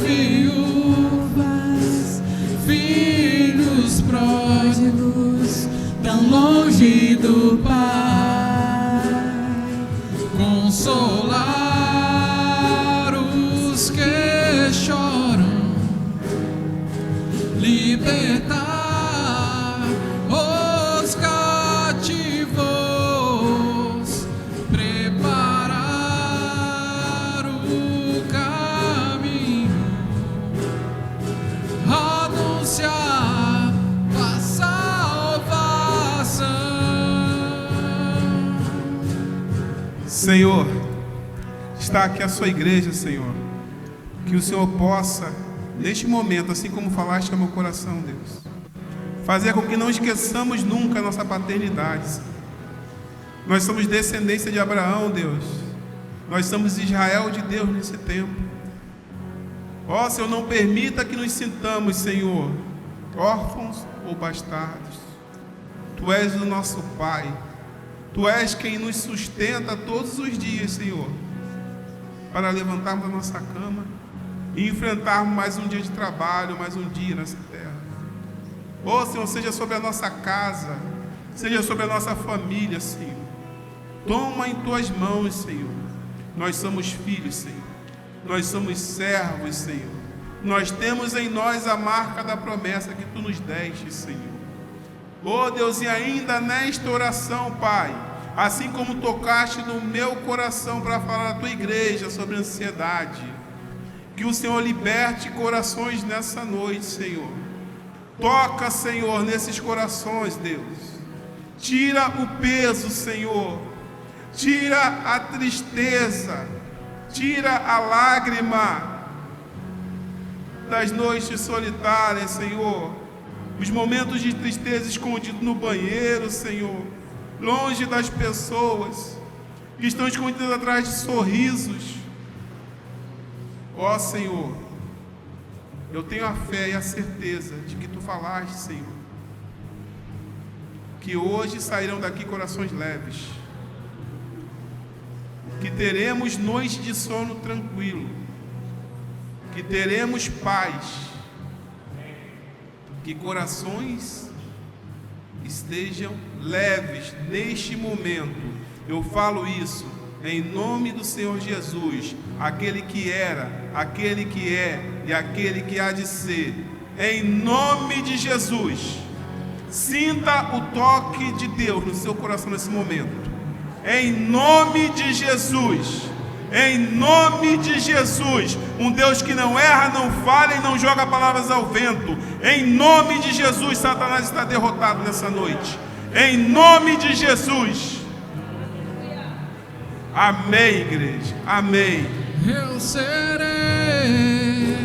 viúvas, filhos pródigos, tão longe do Pai. Consolar os que choram, libertar os cativos, preparar o caminho, anunciar a salvação. Senhor, está aqui a sua igreja, Senhor. Que o Senhor possa, neste momento, assim como falaste ao meu coração, Deus, fazer com que não esqueçamos nunca a nossa paternidade, Senhor. Nós somos descendência de Abraão, Deus. Nós somos Israel de Deus nesse tempo. Ó, Senhor, não permita que nos sintamos, Senhor, órfãos ou bastardos. Tu és o nosso Pai. Tu és quem nos sustenta todos os dias, Senhor, para levantarmos a nossa cama e enfrentarmos mais um dia de trabalho, mais um dia nessa terra. Ó, Senhor, seja sobre a nossa casa, seja sobre a nossa família, Senhor. Toma em tuas mãos, Senhor. Nós somos filhos, Senhor. Nós somos servos, Senhor. Nós temos em nós a marca da promessa que tu nos deste, Senhor. Oh Deus, e ainda nesta oração, Pai, assim como tocaste no meu coração para falar à tua igreja sobre ansiedade, que o Senhor liberte corações nessa noite, Senhor. Toca, Senhor, nesses corações, Deus. Tira o peso, Senhor. Tira a tristeza. Tira a lágrima das noites solitárias, Senhor. Os momentos de tristeza escondidos no banheiro, Senhor. Longe das pessoas que estão escondidas atrás de sorrisos. Ó Senhor, eu tenho a fé e a certeza de que tu falaste, Senhor, que hoje sairão daqui corações leves, que teremos noite de sono tranquilo, que teremos paz, que corações estejam leves neste momento. Eu falo isso em nome do Senhor Jesus, aquele que era, aquele que é e aquele que há de ser. Em nome de Jesus, sinta o toque de Deus no seu coração nesse momento. Em nome de Jesus, Em nome de Jesus. Um Deus que não erra, não falha e não joga palavras ao vento. Em nome de Jesus, Satanás está derrotado nessa noite. Em nome de Jesus. Amém, igreja. Amém. Eu serei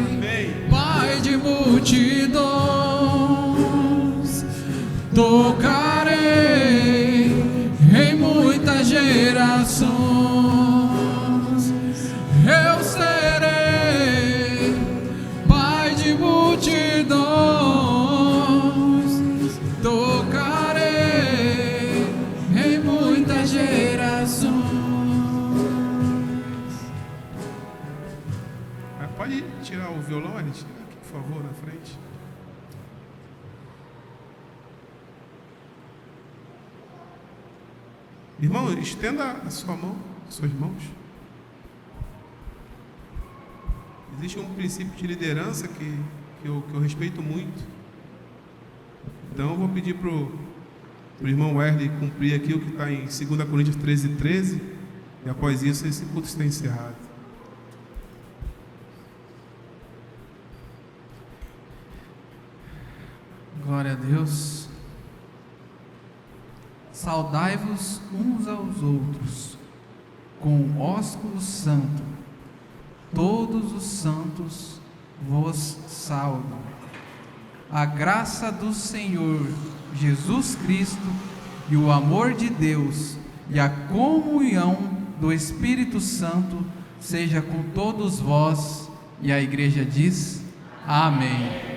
Amém. pai de multidões, tocarei em muitas gerações. Eu serei pai de multidões, tocarei em muitas gerações. Pode tirar o violão, ele tira aqui, por favor, na frente. Irmão, estenda a sua mão, suas mãos. Existe um princípio de liderança que eu respeito muito. Então eu vou pedir para o irmão Wesley cumprir aqui o que está em 2 Coríntios 13:13. E após isso, esse culto está encerrado. Glória a Deus. Saudai-vos uns aos outros com ósculo santo. Todos os santos vos saudam. A graça do Senhor Jesus Cristo e o amor de Deus e a comunhão do Espírito Santo seja com todos vós. E a igreja diz: Amém.